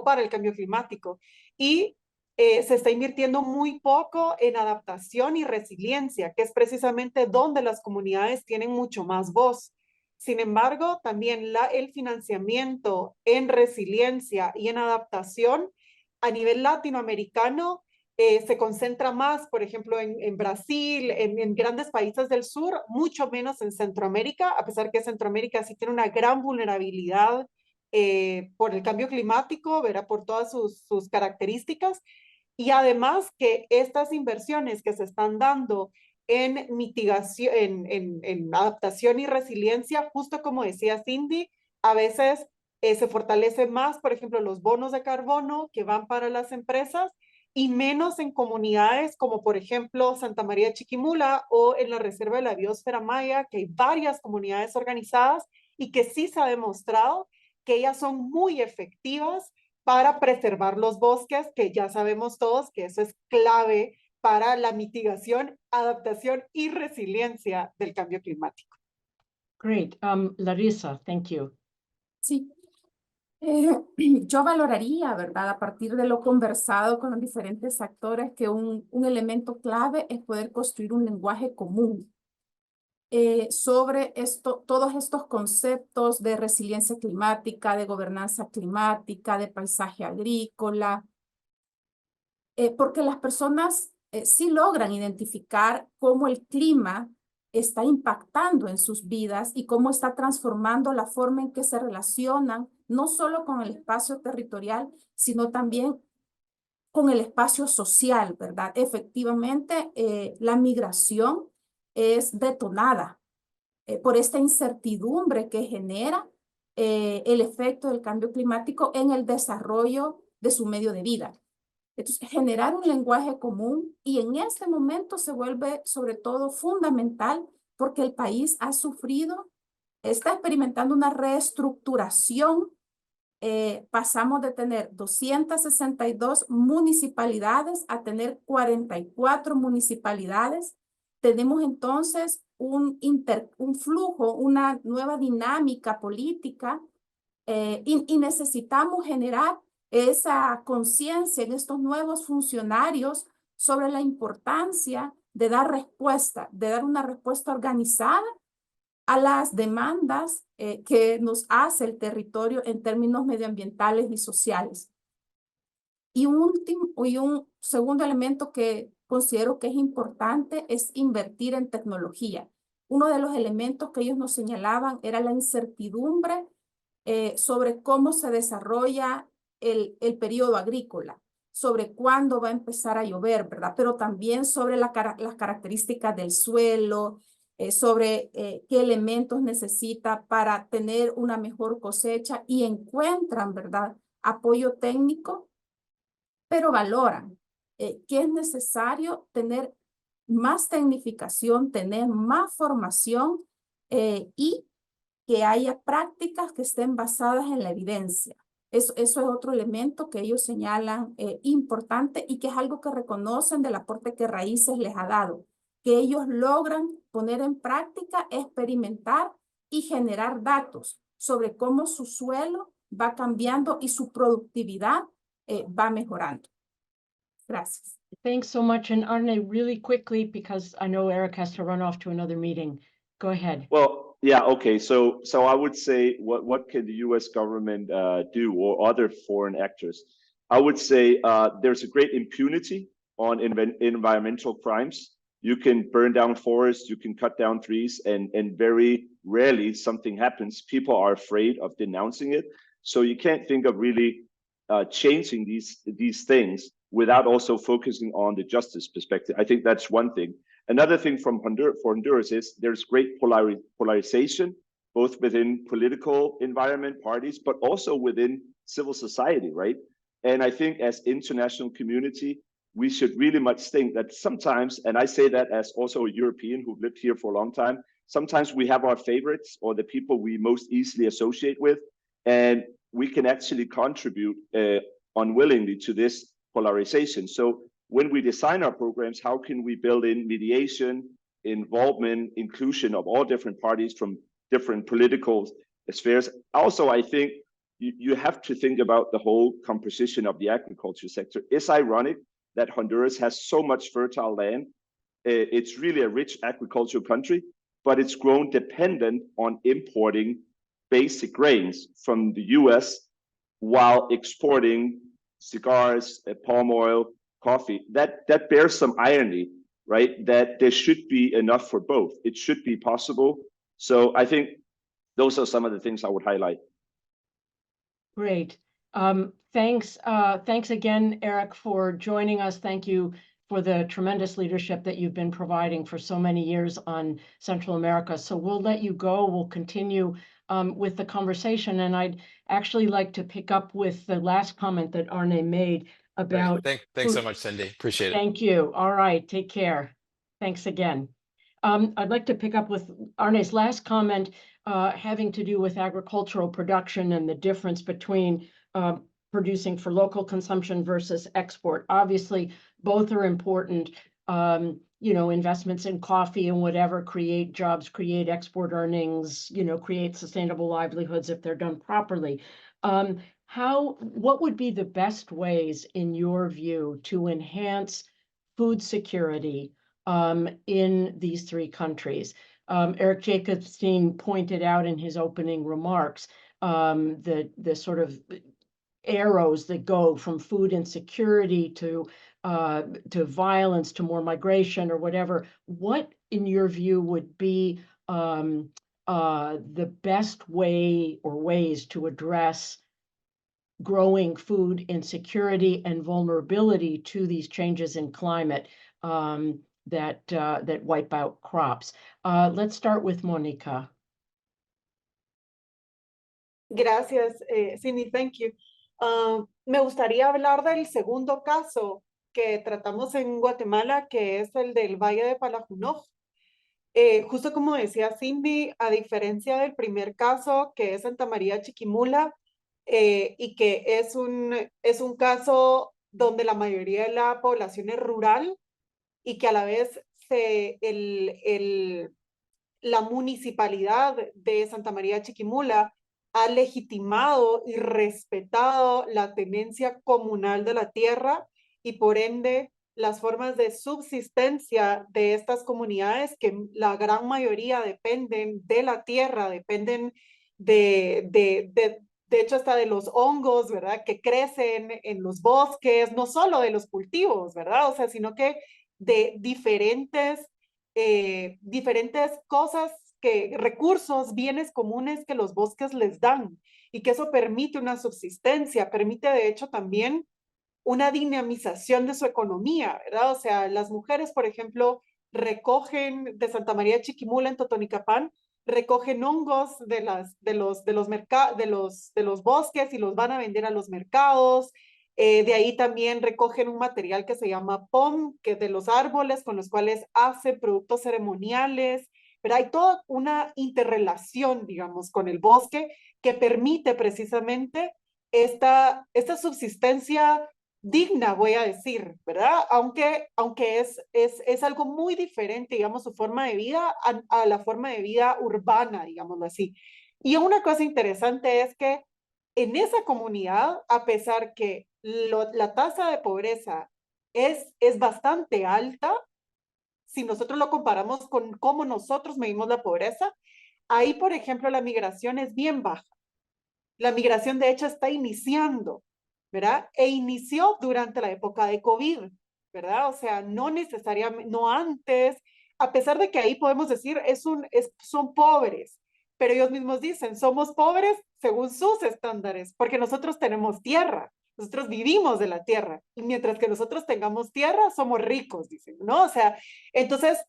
para el cambio climático. Y se está invirtiendo muy poco en adaptación y resiliencia, que es precisamente donde las comunidades tienen mucho más voz. Sin embargo, también el financiamiento en resiliencia y en adaptación a nivel latinoamericano se concentra más, por ejemplo, en Brasil, en grandes países del sur, mucho menos en Centroamérica, a pesar que Centroamérica sí tiene una gran vulnerabilidad por el cambio climático, ¿verdad? Por todas sus características. Y además que estas inversiones que se están dando en mitigación, en adaptación y resiliencia, justo como decía Cindy, a veces se fortalece más, por ejemplo, los bonos de carbono que van para las empresas y menos en comunidades como, por ejemplo, Santa María de Chiquimula o en la Reserva de la Biosfera Maya, que hay varias comunidades organizadas y que sí se ha demostrado que ellas son muy efectivas para preservar los bosques, que ya sabemos todos que eso es clave para la mitigación, adaptación y resiliencia del cambio climático. Great. Larissa, thank you. Sí. Yo valoraría, ¿verdad? A partir de lo conversado con los diferentes actores, que un elemento clave es poder construir un lenguaje común sobre todos estos conceptos de resiliencia climática, de gobernanza climática, de paisaje agrícola, porque las personas sí logran identificar cómo el clima está impactando en sus vidas y cómo está transformando la forma en que se relacionan, no solo con el espacio territorial, sino también con el espacio social, ¿verdad? Efectivamente, la migración es detonada por esta incertidumbre que genera el efecto del cambio climático en el desarrollo de su medio de vida. Entonces, generar un lenguaje común, y en este momento se vuelve sobre todo fundamental porque el país está experimentando una reestructuración. Pasamos de tener 262 municipalidades a tener 44 municipalidades tenemos entonces un flujo, una nueva dinámica política y necesitamos generar esa conciencia en estos nuevos funcionarios sobre la importancia de dar respuesta, de dar una respuesta organizada a las demandas que nos hace el territorio en términos medioambientales y sociales. Y un segundo elemento que considero que es importante es invertir en tecnología. Uno de los elementos que ellos nos señalaban era la incertidumbre sobre cómo se desarrolla el periodo agrícola, sobre cuándo va a empezar a llover, ¿verdad? Pero también sobre las características del suelo, sobre qué elementos necesita para tener una mejor cosecha y encuentran, ¿verdad?, apoyo técnico, pero valoran que es necesario tener más tecnificación, tener más formación y que haya prácticas que estén basadas en la evidencia. Eso es otro elemento que ellos señalan importante y que es algo que reconocen del aporte que Raíces les ha dado, que ellos logran poner en práctica, experimentar y generar datos sobre cómo su suelo va cambiando y su productividad va mejorando. Gracias. Thanks so much. And Arne, really quickly, because I know Eric has to run off to another meeting. Go ahead. Well, yeah, okay. So I would say, what can the U.S. government do, or other foreign actors? I would say there's a great impunity on environmental crimes. You can burn down forests, you can cut down trees, and very rarely something happens. People are afraid of denouncing it. So you can't think of really changing these things without also focusing on the justice perspective. I think that's one thing. Another thing for Honduras is there's great polarization, both within political environment parties, but also within civil society, right? And I think as international community, we should really much think that sometimes, and I say that as also a European who lived here for a long time, sometimes we have our favorites or the people we most easily associate with, and we can actually contribute unwillingly to this polarization. So when we design our programs, how can we build in mediation, involvement, inclusion of all different parties from different political spheres? Also, I think you have to think about the whole composition of the agriculture sector. It's ironic that Honduras has so much fertile land. It's really a rich agricultural country, but it's grown dependent on importing basic grains from the US while exporting cigars, palm oil, coffee. That bears some irony, right? That there should be enough for both. It should be possible. So I think those are some of the things I would highlight. Great. Thanks again, Eric, for joining us. Thank you for the tremendous leadership that you've been providing for so many years on Central America. So we'll let you go. We'll continue with the conversation. And I'd actually like to pick up with the last comment that Arne made about... Thanks so much, Cindy. Appreciate it. Thank you. All right. Take care. Thanks again. I'd like to pick up with Arne's last comment having to do with agricultural production and the difference between producing for local consumption versus export. Obviously, both are important. You know, investments in coffee and whatever create jobs, create export earnings, you know, create sustainable livelihoods if they're done properly. What would be the best ways, in your view, to enhance food security in these three countries? Eric Jacobstein pointed out in his opening remarks the sort of arrows that go from food insecurity to violence, to more migration or whatever. What, in your view, would be the best way or ways to address growing food insecurity and vulnerability to these changes in climate that wipe out crops? Let's start with Monica. Gracias, Cindy, thank you. Me gustaría hablar del segundo caso que tratamos en Guatemala, que es el del Valle de Palajunoj. Justo como decía Cindy, a diferencia del primer caso, que es Santa María Chiquimula, y que es un caso donde la mayoría de la población es rural y que a la vez la municipalidad de Santa María de Chiquimula ha legitimado y respetado la tenencia comunal de la tierra y por ende las formas de subsistencia de estas comunidades, que la gran mayoría dependen de la tierra, dependen de hecho hasta de los hongos, ¿verdad? Que crecen en los bosques, no solo de los cultivos, ¿verdad? O sea, sino que de diferentes cosas, recursos, bienes comunes que los bosques les dan y que eso permite una subsistencia, permite de hecho también una dinamización de su economía, ¿verdad? O sea, las mujeres, por ejemplo, recogen de Santa María de Chiquimula en Totonicapán, recogen hongos de los bosques y los van a vender a los mercados. De ahí también recogen un material que se llama POM, que es de los árboles con los cuales hacen productos ceremoniales, pero hay toda una interrelación, digamos, con el bosque que permite precisamente esta subsistencia digna, voy a decir, ¿verdad? Aunque es algo muy diferente, digamos, su forma de vida a la forma de vida urbana, digámoslo así. Y una cosa interesante es que en esa comunidad, a pesar que la tasa de pobreza es bastante alta, si nosotros lo comparamos con cómo nosotros medimos la pobreza, ahí, por ejemplo, la migración es bien baja. La migración, de hecho, está iniciando, ¿verdad? E inició durante la época de COVID, ¿verdad? O sea, no necesariamente, no antes, a pesar de que ahí podemos decir, son pobres, pero ellos mismos dicen, somos pobres según sus estándares, porque nosotros tenemos tierra, nosotros vivimos de la tierra, y mientras que nosotros tengamos tierra, somos ricos, dicen, ¿no? O sea, entonces,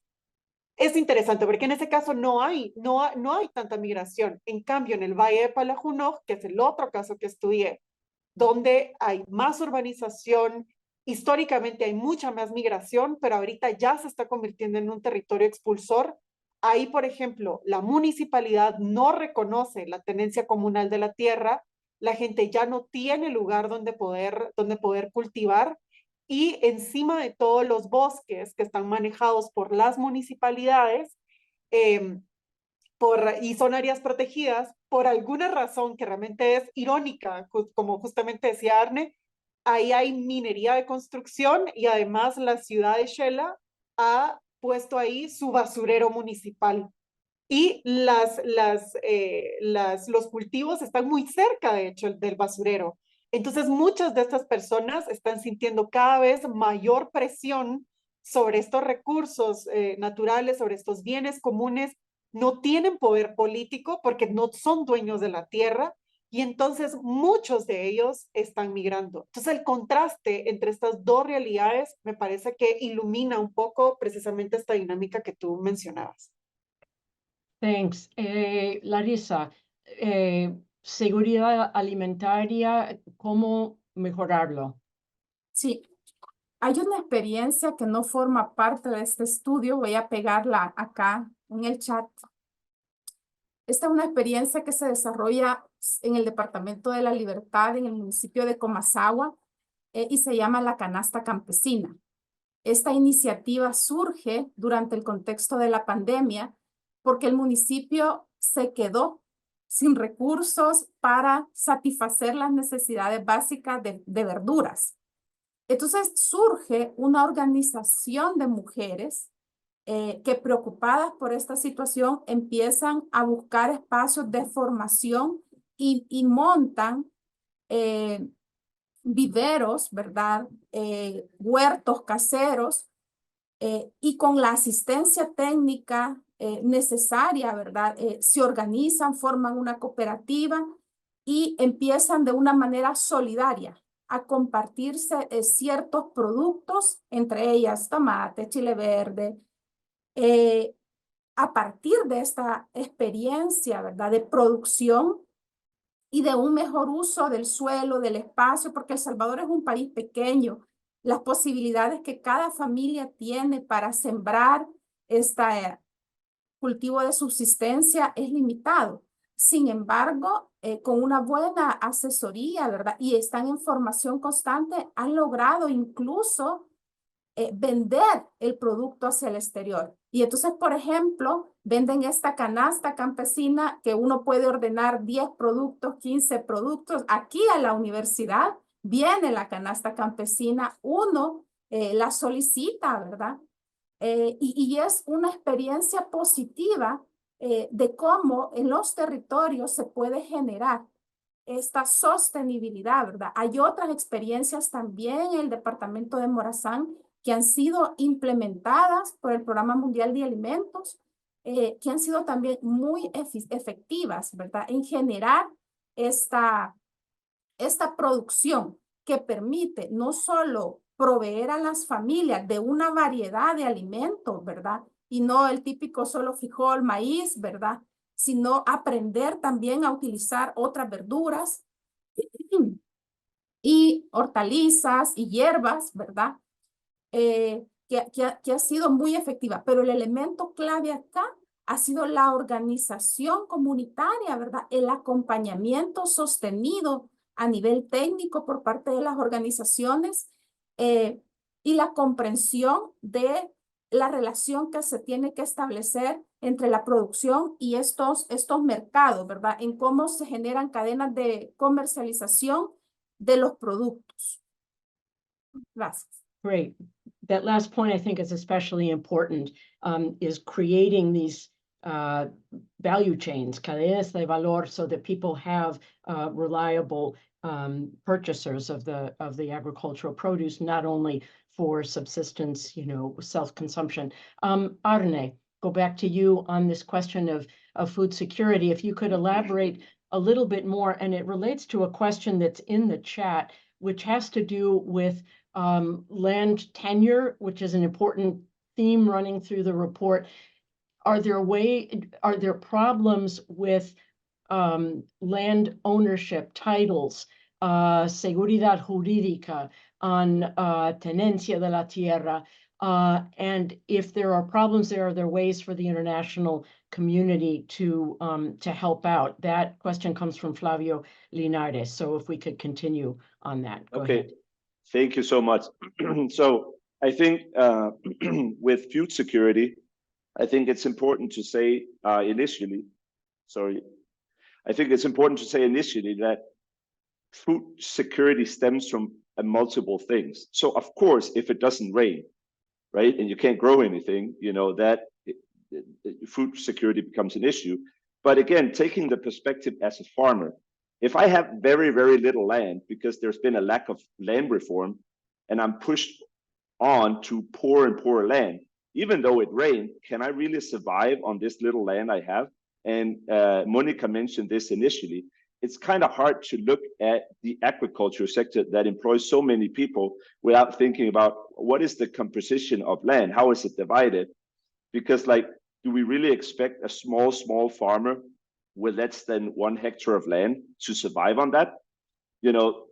es interesante porque en ese caso no hay tanta migración. En cambio, en el Valle de Palajunoj, que es el otro caso que estudié, donde hay más urbanización, históricamente hay mucha más migración, pero ahorita ya se está convirtiendo en un territorio expulsor. Ahí, por ejemplo, la municipalidad no reconoce la tenencia comunal de la tierra, la gente ya no tiene lugar donde poder cultivar, y encima de todos los bosques que están manejados por las municipalidades, eh, y son áreas protegidas, por alguna razón que realmente es irónica, como justamente decía Arne, ahí hay minería de construcción y además la ciudad de Shela ha puesto ahí su basurero municipal. Y los cultivos están muy cerca, de hecho, del basurero. Entonces, muchas de estas personas están sintiendo cada vez mayor presión sobre estos recursos naturales, sobre estos bienes comunes. No tienen poder político porque no son dueños de la tierra y entonces muchos de ellos están migrando. Entonces, el contraste entre estas dos realidades me parece que ilumina un poco precisamente esta dinámica que tú mencionabas. Thanks. Larissa, seguridad alimentaria, ¿cómo mejorarlo? Sí, hay una experiencia que no forma parte de este estudio, voy a pegarla acá en el chat. Esta es una experiencia que se desarrolla en el Departamento de la Libertad, en el municipio de Comasagua, y se llama la canasta campesina. Esta iniciativa surge durante el contexto de la pandemia porque el municipio se quedó sin recursos para satisfacer las necesidades básicas de verduras. Entonces surge una organización de mujeres que, preocupadas por esta situación, empiezan a buscar espacios de formación y montan viveros, ¿verdad? Huertos caseros, y con la asistencia técnica necesaria, ¿verdad? Se organizan, forman una cooperativa y empiezan de una manera solidaria a compartirse ciertos productos, entre ellas tomate, chile verde. A partir de esta experiencia, ¿verdad? De producción y de un mejor uso del suelo, del espacio, porque El Salvador es un país pequeño. Las posibilidades que cada familia tiene para sembrar este cultivo de subsistencia es limitado. Sin embargo, con una buena asesoría, ¿verdad? Y están en formación constante, han logrado incluso vender el producto hacia el exterior. Y entonces, por ejemplo, venden esta canasta campesina que uno puede ordenar 10 productos, 15 productos. Aquí a la universidad viene la canasta campesina, uno la solicita, ¿verdad? Y es una experiencia positiva de cómo en los territorios se puede generar esta sostenibilidad, ¿verdad? Hay otras experiencias también en el departamento de Morazán que han sido implementadas por el Programa Mundial de Alimentos, que han sido también muy efectivas, ¿verdad? En generar esta producción que permite no solo proveer a las familias de una variedad de alimentos, ¿verdad? Y no el típico solo frijol, maíz, ¿verdad? Sino aprender también a utilizar otras verduras y hortalizas y hierbas, ¿verdad? Que ha sido muy efectiva, pero el elemento clave acá ha sido la organización comunitaria, ¿verdad? El acompañamiento sostenido a nivel técnico por parte de las organizaciones y la comprensión de la relación que se tiene que establecer entre la producción y estos mercados, ¿verdad? En cómo se generan cadenas de comercialización de los productos. Gracias. Great. That last point I think is especially important, is creating these value chains, cadenas de valor, so that people have reliable purchasers of the agricultural produce, not only for subsistence, self-consumption. Arne, go back to you on this question of food security. If you could elaborate a little bit more, and it relates to a question that's in the chat, which has to do with land tenure, which is an important theme running through the report. Are there problems with land ownership titles, seguridad jurídica, on tenencia de la tierra? And if there are problems there, are there ways for the international community to help out? That question comes from Flavio Linares. So if we could continue on that. Go ahead. Thank you so much. So I think with food security, I think it's important to say initially that food security stems from multiple things. So of course, if it doesn't rain, right, and you can't grow anything, that food security becomes an issue. But again, taking the perspective as a farmer, if I have very, very little land because there's been a lack of land reform and I'm pushed on to poor and poorer land, even though it rained, can I really survive on this little land I have? And Monica mentioned this initially. It's kind of hard to look at the agriculture sector that employs so many people without thinking about what is the composition of land? How is it divided? Because do we really expect a small farmer with less than 1 hectare of land to survive on that,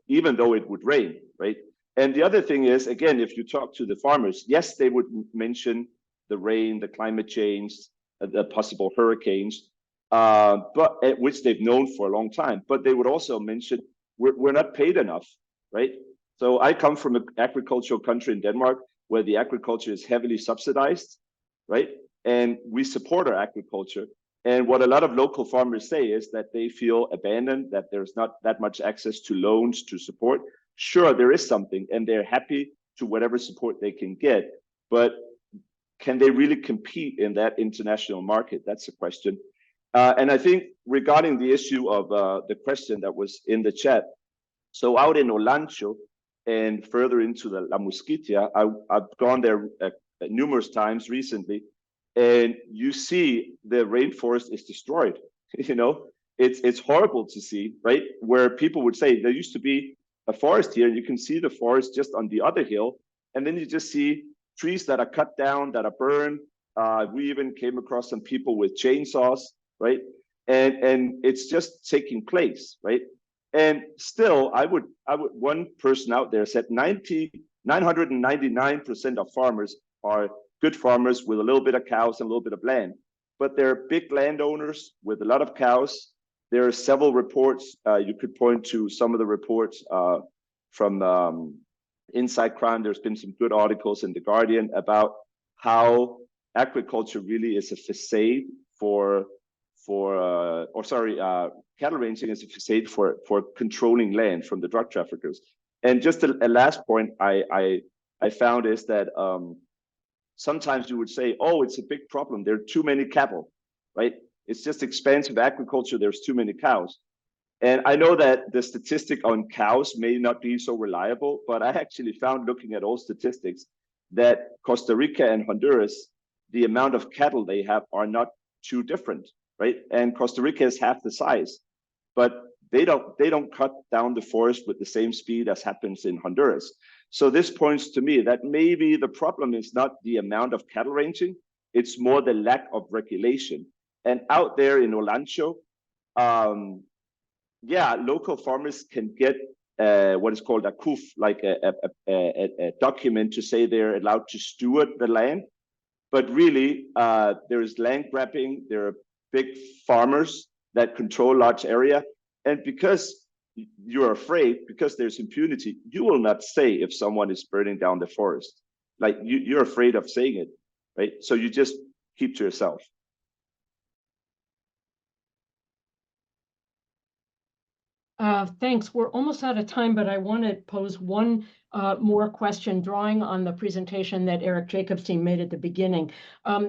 even though it would rain, right? And the other thing is, again, if you talk to the farmers, yes, they would mention the rain, the climate change, the possible hurricanes, but which they've known for a long time. But they would also mention we're not paid enough, right? So I come from an agricultural country in Denmark where the agriculture is heavily subsidized, right? And we support our agriculture. And what a lot of local farmers say is that they feel abandoned, that there's not that much access to loans to support. Sure, there is something, and they're happy to whatever support they can get. But can they really compete in that international market? That's the question. And I think regarding the issue of the question that was in the chat, so out in Olancho and further into the La Mosquitia, I've gone there numerous times recently. And you see the rainforest is destroyed. It's horrible to see, right? Where people would say there used to be a forest here, and you can see the forest just on the other hill, and then you just see trees that are cut down, that are burned. We even came across some people with chainsaws, right? And it's just taking place, right? And still, I would one person out there said 999% of farmers are good farmers with a little bit of cows and a little bit of land, but they're big landowners with a lot of cows. There are several reports. You could point to some of the reports from inside Crown, there's been some good articles in The Guardian about how agriculture really is a facade cattle ranching is a facade for controlling land from the drug traffickers. And just a last point I found is that sometimes you would say, oh, it's a big problem. There are too many cattle, right? It's just expensive agriculture. There's too many cows. And I know that the statistic on cows may not be so reliable, but I actually found, looking at all statistics, that Costa Rica and Honduras, the amount of cattle they have are not too different, right? And Costa Rica is half the size, but they don't cut down the forest with the same speed as happens in Honduras. So this points to me that maybe the problem is not the amount of cattle ranching, it's more the lack of regulation. And out there in Olancho, local farmers can get what is called a CUF, like a document to say they're allowed to steward the land. But really, there is land grabbing. There are big farmers that control large area. And because you're afraid, because there's impunity, you will not say if someone is burning down the forest. Like you're afraid of saying it, right? So you just keep to yourself. Thanks. We're almost out of time, but I want to pose one more question, drawing on the presentation that Eric Jacobstein made at the beginning.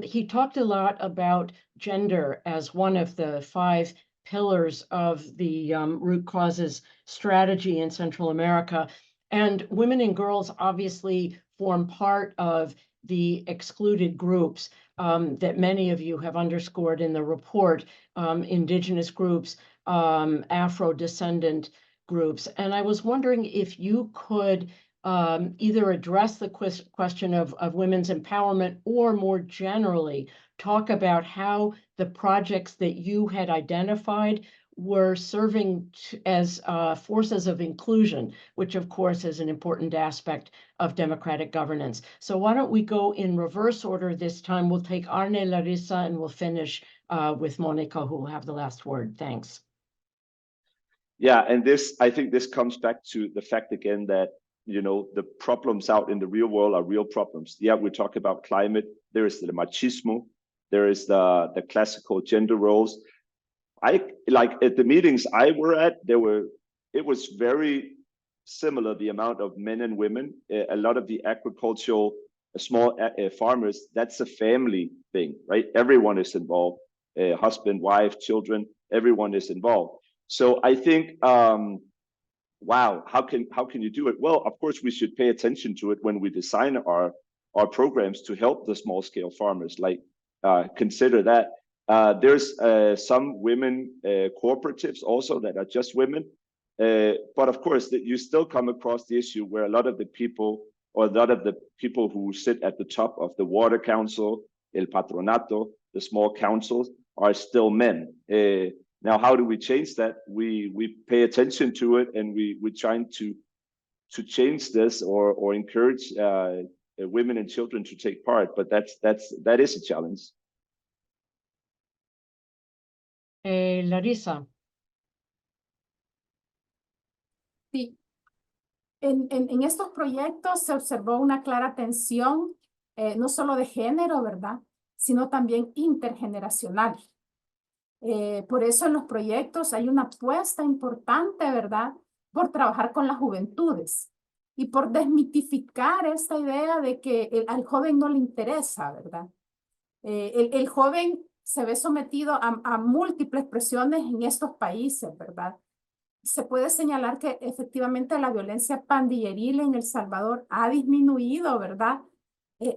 He talked a lot about gender as one of the 5 pillars of the root causes strategy in Central America. And women and girls obviously form part of the excluded groups that many of you have underscored in the report, indigenous groups, Afro-descendant groups. And I was wondering if you could either address the question of women's empowerment, or more generally talk about how the projects that you had identified were serving as forces of inclusion, which of course is an important aspect of democratic governance. So why don't we go in reverse order this time? We'll take Arne, Larissa, and we'll finish with Monica, who will have the last word. Thanks. Yeah, and I think this comes back to the fact again that, you know, the problems out in the real world are real problems. Yeah, we talk about climate. There is the machismo. There is the classical gender roles. Like at the meetings I were at, it was very similar, the amount of men and women. A lot of the agricultural small farmers, that's a family thing, right? Everyone is involved, husband, wife, children, everyone is involved. So I think, wow, how can you do it? Well, of course, we should pay attention to it when we design our programs to help the small scale farmers. Like consider that. There's some women cooperatives also that are just women. But of course, that you still come across the issue where a lot of the people who sit at the top of the water council, el patronato, the small councils, are still men. Now, how do we change that? We pay attention to it, and we're trying to change this or encourage women and children to take part. But that is a challenge. Larissa. Sí. En estos proyectos se observó una clara tensión, no solo de género, ¿verdad?, sino también intergeneracional. Por eso en los proyectos hay una apuesta importante, ¿verdad?, por trabajar con las juventudes y por desmitificar esta idea de que al joven no le interesa, ¿verdad? El joven se ve sometido a múltiples presiones en estos países, ¿verdad? Se puede señalar que efectivamente la violencia pandilleril en El Salvador ha disminuido, ¿verdad?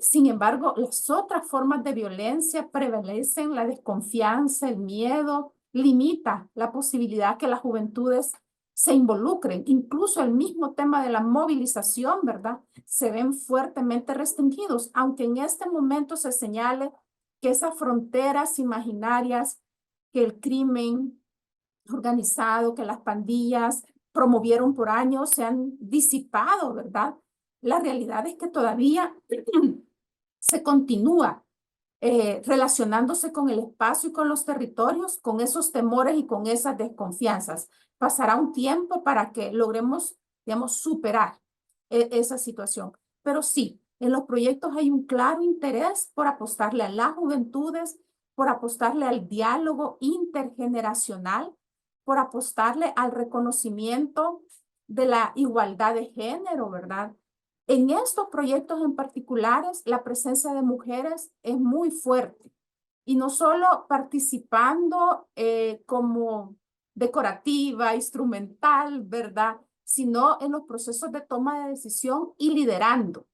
Sin embargo, las otras formas de violencia prevalecen, la desconfianza, el miedo, limita la posibilidad que las juventudes se involucren. Incluso el mismo tema de la movilización, ¿verdad?, se ven fuertemente restringidos, aunque en este momento se señale que esas fronteras imaginarias que el crimen organizado, que las pandillas promovieron por años, se han disipado, ¿verdad? La realidad es que todavía se continúa relacionándose con el espacio y con los territorios, con esos temores y con esas desconfianzas. Pasará un tiempo para que logremos, digamos, superar esa situación. Pero sí, en los proyectos hay un claro interés por apostarle a las juventudes, por apostarle al diálogo intergeneracional, por apostarle al reconocimiento de la igualdad de género, ¿verdad? En estos proyectos en particulares, la presencia de mujeres es muy fuerte. Y no solo participando como decorativa, instrumental, ¿verdad? Sino en los procesos de toma de decisión y liderando.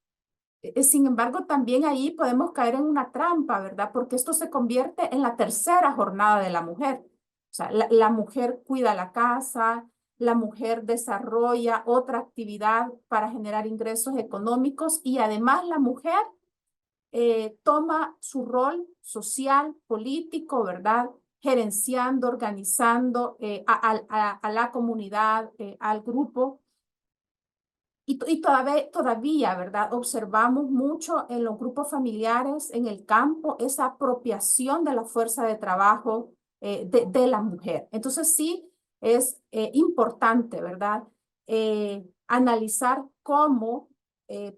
Sin embargo, también ahí podemos caer en una trampa, ¿verdad? Porque esto se convierte en la tercera jornada de la mujer. O sea, la mujer cuida la casa, la mujer desarrolla otra actividad para generar ingresos económicos y además la mujer toma su rol social, político, ¿verdad? Gerenciando, organizando a la comunidad, al grupo. Y todavía, ¿verdad? Observamos mucho en los grupos familiares, en el campo, esa apropiación de la fuerza de trabajo de la mujer. Entonces sí es importante, ¿verdad? Analizar cómo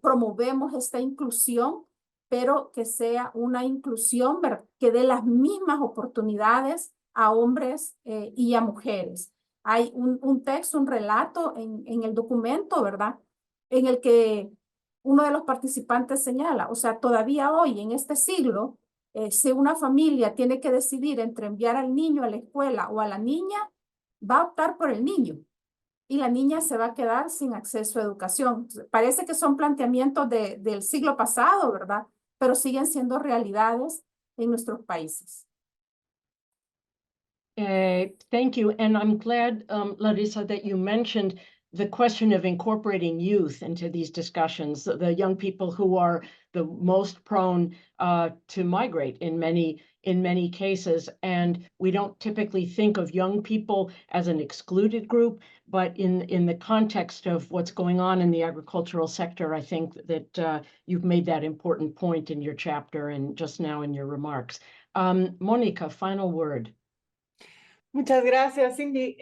promovemos esta inclusión, pero que sea una inclusión que dé las mismas oportunidades a hombres y a mujeres. Hay un texto, un relato en el documento, ¿verdad? En el que uno de los participantes señala, o sea, todavía hoy, en este siglo, si una familia tiene que decidir entre enviar al niño a la escuela o a la niña, va a optar por el niño y la niña se va a quedar sin acceso a educación. Parece que son planteamientos del siglo pasado, ¿verdad? Pero siguen siendo realidades en nuestros países. Thank you. And I'm glad, Larissa, that you mentioned the question of incorporating youth into these discussions, the young people who are the most prone to migrate in many cases. And we don't typically think of young people as an excluded group, but in the context of what's going on in the agricultural sector, I think that you've made that important point in your chapter and just now in your remarks. Mónica, final word. Muchas gracias, Cindy.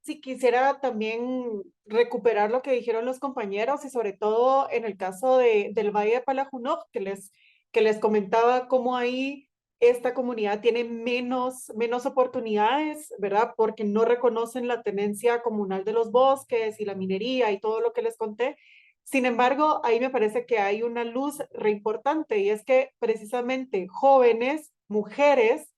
Sí, quisiera también recuperar lo que dijeron los compañeros y sobre todo en el caso del Valle de Palajunoj, que les comentaba cómo ahí esta comunidad tiene menos oportunidades, ¿verdad? Porque no reconocen la tenencia comunal de los bosques y la minería y todo lo que les conté. Sin embargo, ahí me parece que hay una luz re importante y es que precisamente jóvenes, mujeres,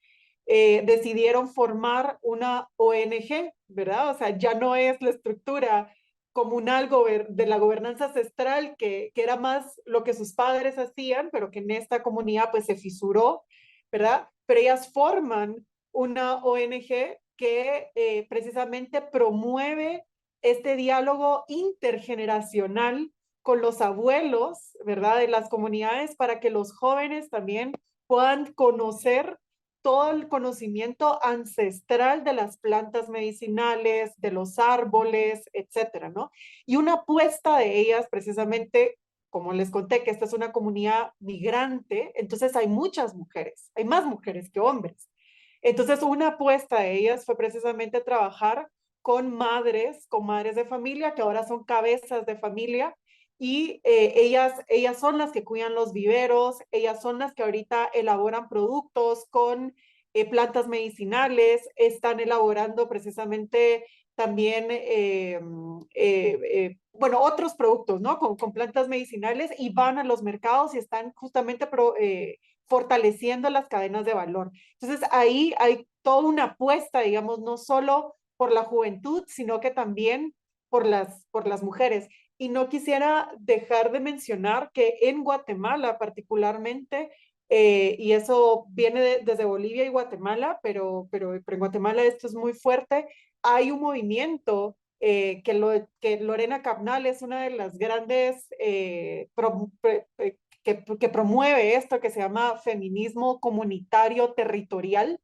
decidieron formar una ONG, ¿verdad? O sea, ya no es la estructura comunal de la gobernanza ancestral, que era más lo que sus padres hacían, pero que en esta comunidad pues se fisuró, ¿verdad? Pero ellas forman una ONG que precisamente promueve este diálogo intergeneracional con los abuelos, ¿verdad? De las comunidades para que los jóvenes también puedan conocer todo el conocimiento ancestral de las plantas medicinales, de los árboles, etcétera, ¿no? Y una apuesta de ellas, precisamente, como les conté, que esta es una comunidad migrante, entonces hay muchas mujeres, hay más mujeres que hombres. Entonces, una apuesta de ellas fue precisamente trabajar con madres de familia, que ahora son cabezas de familia, y ellas son las que cuidan los viveros, ellas son las que ahorita elaboran productos con plantas medicinales, están elaborando precisamente también, bueno, otros productos, ¿no? Con plantas medicinales y van a los mercados y están justamente fortaleciendo las cadenas de valor. Entonces ahí hay toda una apuesta, digamos, no solo por la juventud, sino que también por las mujeres. Y no quisiera dejar de mencionar que en Guatemala particularmente, y eso viene desde Bolivia y Guatemala, pero en Guatemala esto es muy fuerte, hay un movimiento que Lorena Cabnal es una de las grandes que promueve esto que se llama feminismo comunitario territorial,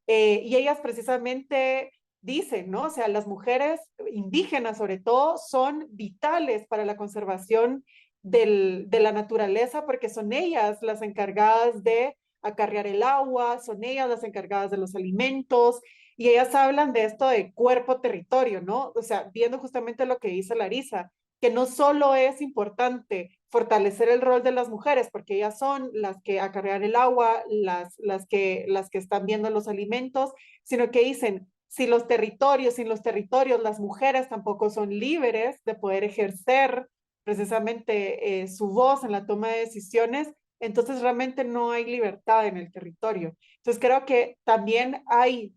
y ellas precisamente dicen, ¿no? O sea, las mujeres indígenas sobre todo son vitales para la conservación de la naturaleza porque son ellas las encargadas de acarrear el agua, son ellas las encargadas de los alimentos y ellas hablan de esto de cuerpo-territorio, ¿no? O sea, viendo justamente lo que dice Larissa, que no solo es importante fortalecer el rol de las mujeres, porque ellas son las que acarrean el agua, las que están viendo los alimentos, sino que dicen, sin los territorios, las mujeres tampoco son libres de poder ejercer precisamente su voz en la toma de decisiones, entonces realmente no hay libertad en el territorio. Entonces creo que también hay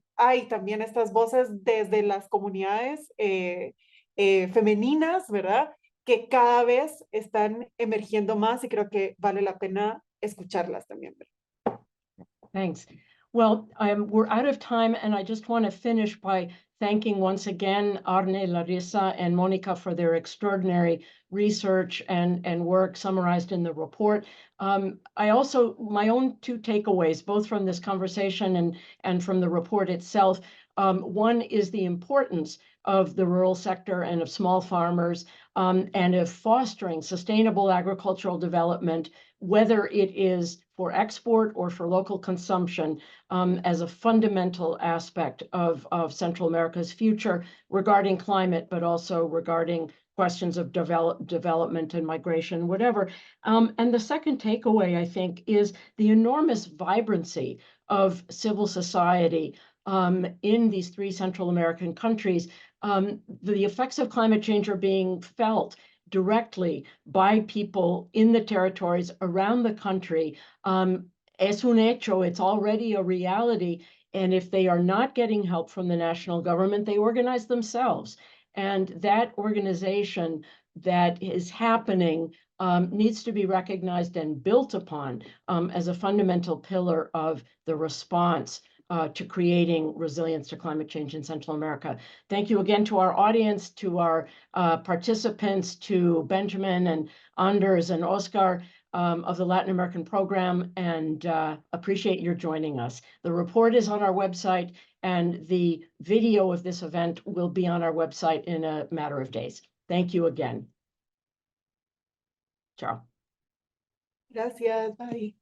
también estas voces desde las comunidades femeninas, ¿verdad? Que cada vez están emergiendo más y creo que vale la pena escucharlas también. Thanks. Well, we're out of time, and I just want to finish by thanking once again Arne, Larissa, and Monica for their extraordinary research and work summarized in the report. I also, my own two takeaways, both from this conversation and from the report itself. One is the importance of the rural sector and of small farmers and of fostering sustainable agricultural development, whether it is for export or for local consumption, as a fundamental aspect of Central America's future regarding climate, but also regarding questions of development and migration, whatever. And the second takeaway, I think, is the enormous vibrancy of civil society in these three Central American countries. The effects of climate change are being felt directly by people in the territories around the country. Es un hecho, it's already a reality. And if they are not getting help from the national government, they organize themselves. And that organization that is happening needs to be recognized and built upon as a fundamental pillar of the response to creating resilience to climate change in Central America. Thank you again to our audience, to our participants, to Benjamin and Anders and Oscar of the Latin American program, and appreciate your joining us. The report is on our website, and the video of this event will be on our website in a matter of days. Thank you again. Ciao. Gracias, bye.